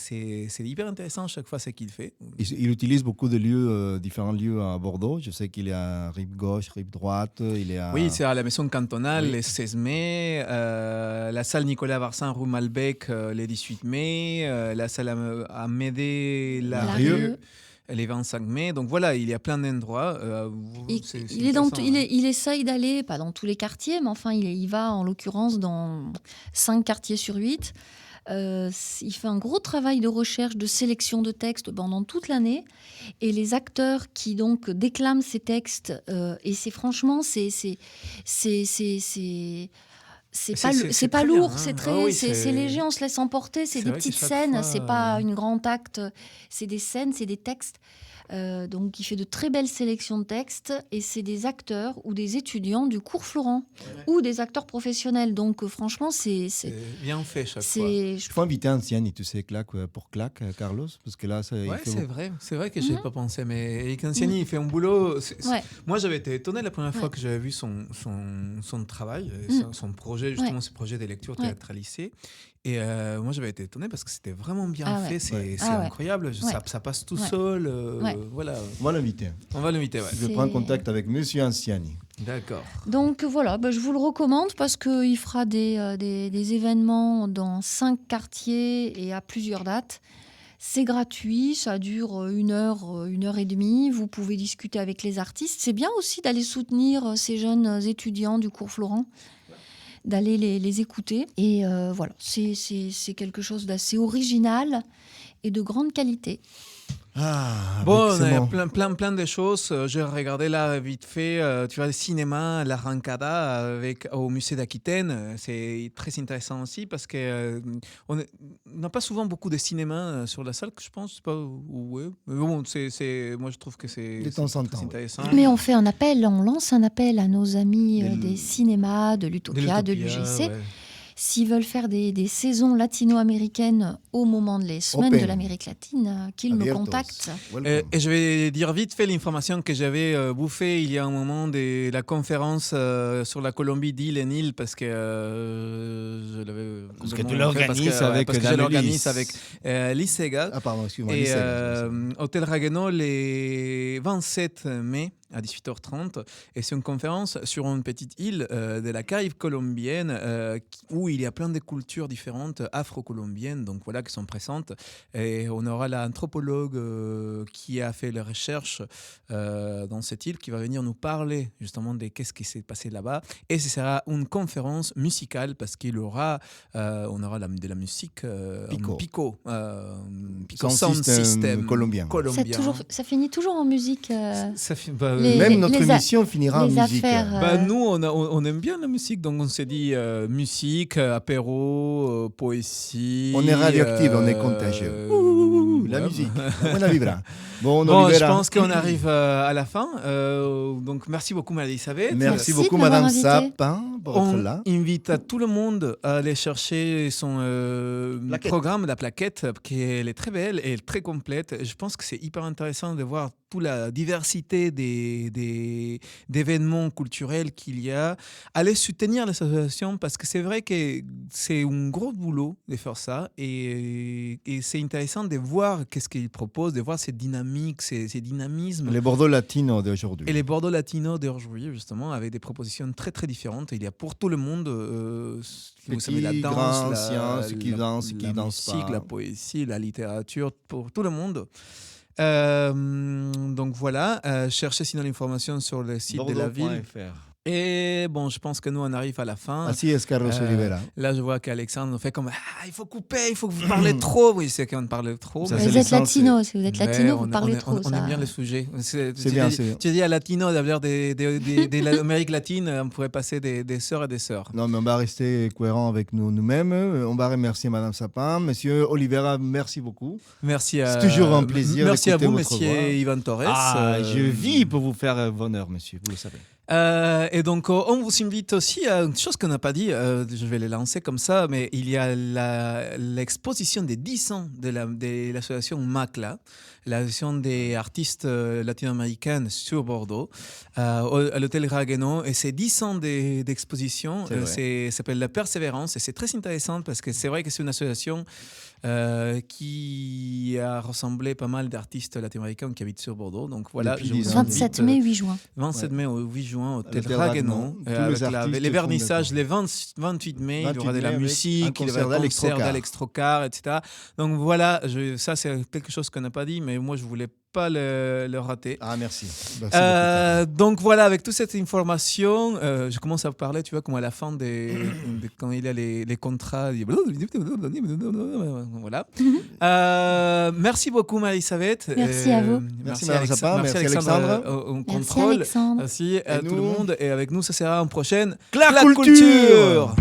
c'est hyper intéressant chaque fois ce qu'il fait. Il utilise beaucoup de lieux, différents lieux à Bordeaux. Je sais qu'il est à rive gauche, rive droite. Oui, c'est à la maison cantonale le 16 mai, la salle Nicolas Varsin, rue Malbec, le 18 mai, la salle à Médé-la-Rue, les 25 mai. Donc voilà, il y a plein d'endroits. Il essaye d'aller, pas dans tous les quartiers, mais enfin, il va en l'occurrence dans 5 quartiers sur 8. Il fait un gros travail de recherche, de sélection de textes pendant toute l'année. Et les acteurs qui donc déclament ces textes, et c'est franchement, c'est pas lourd, hein. C'est léger, on se laisse emporter, c'est des petites scènes, c'est pas un grand acte, c'est des scènes, c'est des textes. Donc il fait de très belles sélections de textes et c'est des acteurs ou des étudiants du cours Florent ou des acteurs professionnels. Donc franchement, c'est bien fait chaque fois. Il faut inviter Anciani, tu sais, pour Claque, Carlos, parce que là, c'est vrai que je n'ai pas pensé, mais Eric Anciani, il fait un boulot. Moi, j'avais été étonné la première fois que j'avais vu son travail, son projet, justement, ce projet de lecture théâtralisée. Et moi, j'avais été étonné parce que c'était vraiment bien fait. C'est incroyable. Ça passe tout seul. Voilà. On va l'inviter. Je vais prendre contact avec Monsieur Anciani. D'accord. Donc voilà, je vous le recommande parce qu'il fera des événements dans 5 quartiers et à plusieurs dates. C'est gratuit, ça dure 1 heure, 1 heure et demie. Vous pouvez discuter avec les artistes. C'est bien aussi d'aller soutenir ces jeunes étudiants du cours Florent, d'aller les écouter. Et voilà, c'est quelque chose d'assez original et de grande qualité. Bon, il y a plein de choses. J'ai regardé là vite fait, tu vois, le cinéma, la Rancada au musée d'Aquitaine. C'est très intéressant aussi parce qu'on n'a pas souvent beaucoup de cinéma sur la salle, que je pense. Pas, mais bon, moi je trouve que c'est intéressant. Mais on lance un appel à nos amis des cinémas, de l'Utopia, de l'UGC. Ouais. S'ils veulent faire des saisons latino-américaines au moment des semaines de l'Amérique latine, qu'ils me contactent. Et je vais dire vite fait l'information que j'avais bouffée il y a un moment de la conférence sur la Colombie d'île en île parce que je l'avais... Parce que tu l'organises avec Lise Segal. Ah pardon, excuse-moi. Et Hôtel Raguenot les 27 mai à 18h30. Et c'est une conférence sur une petite île de la Caraïbe colombienne où il y a plein de cultures différentes afro-colombiennes, donc voilà, qui sont présentes. Et on aura l'anthropologue qui a fait les recherches dans cette île qui va venir nous parler justement de qu'est-ce qui s'est passé là-bas. Et ce sera une conférence musicale parce qu'il aura, on aura de la musique Pico Sound System colombien. Ça finit toujours en musique. Même notre émission finira en musique. Nous, on aime bien la musique, donc on s'est dit musique, apéro, poésie. On est radioactif, on est contagieux. La musique, on la vivra. Bon, je pense qu'on arrive à la fin. Donc, merci beaucoup, Marie-Elisabeth. Merci beaucoup, Madame Sapin, pour être là. On invite à tout le monde à aller chercher son programme, la plaquette, qui est très belle et très complète. Je pense que c'est hyper intéressant de voir toute la diversité d'événements culturels qu'il y a. Allez soutenir l'association parce que c'est vrai que c'est un gros boulot de faire ça et c'est intéressant de voir qu'est-ce qu'ils proposent, de voir ces dynamiques, ces dynamismes. Les Bordeaux latinos d'aujourd'hui. Et les Bordeaux latinos d'aujourd'hui, justement, avec des propositions très très différentes. Il y a pour tout le monde, vous savez, la danse, la musique, la poésie, la littérature, pour tout le monde. Donc voilà, cherchez sinon l'information sur le site de la ville. Et bon, je pense que nous, on arrive à la fin. Así es, Carlos Olivera. Là, je vois qu'Alexandre nous fait comme il faut couper, il faut que vous parlez trop. Oui, c'est qu'on parle trop. Vous êtes latino, si vous êtes latino, vous parlez trop. On aime bien le sujet. C'est bien. Tu dis à latino, d'ailleurs, de l'Amérique latine, on pourrait passer des sœurs et des sœurs. Non, mais on va rester cohérent avec nous-mêmes. On va remercier Madame Sapin. Monsieur Olivera, merci beaucoup. Merci. C'est toujours un plaisir. Merci à vous, Monsieur Ivan Torres. Je vis pour vous faire honneur, monsieur, vous le savez. Et donc, on vous invite aussi à une chose qu'on n'a pas dit, je vais les lancer comme ça, mais il y a l'exposition des 10 ans de l'association MACLA l'association des artistes latino-américains sur Bordeaux, à l'hôtel Ragueneau. Et c'est 10 ans d'exposition. Ça s'appelle La Persévérance. Et c'est très intéressant parce que c'est vrai que c'est une association qui a rassemblé pas mal d'artistes latino-américains qui habitent sur Bordeaux. Donc voilà, 27 mai, 8 juin. 27 mai au 8 juin, au hôtel Ragueneau. Avec les vernissages, les 28 mai, il y aura de la musique, il y aura un concert d'Alextrocar, etc. Donc voilà, ça c'est quelque chose qu'on n'a pas dit, mais moi je voulais pas le rater. Ah, merci. Donc voilà, avec toute cette information, je commence à parler, tu vois, comme à la fin quand il y a les contrats. Voilà. Merci beaucoup, Marie-Elisabeth. Merci à vous. Merci Madame Zappa. Merci Alexandre. Au contrôle. Merci Alexandre. Merci à tout le monde. Et avec nous, ça sera en prochaine Claire Culture.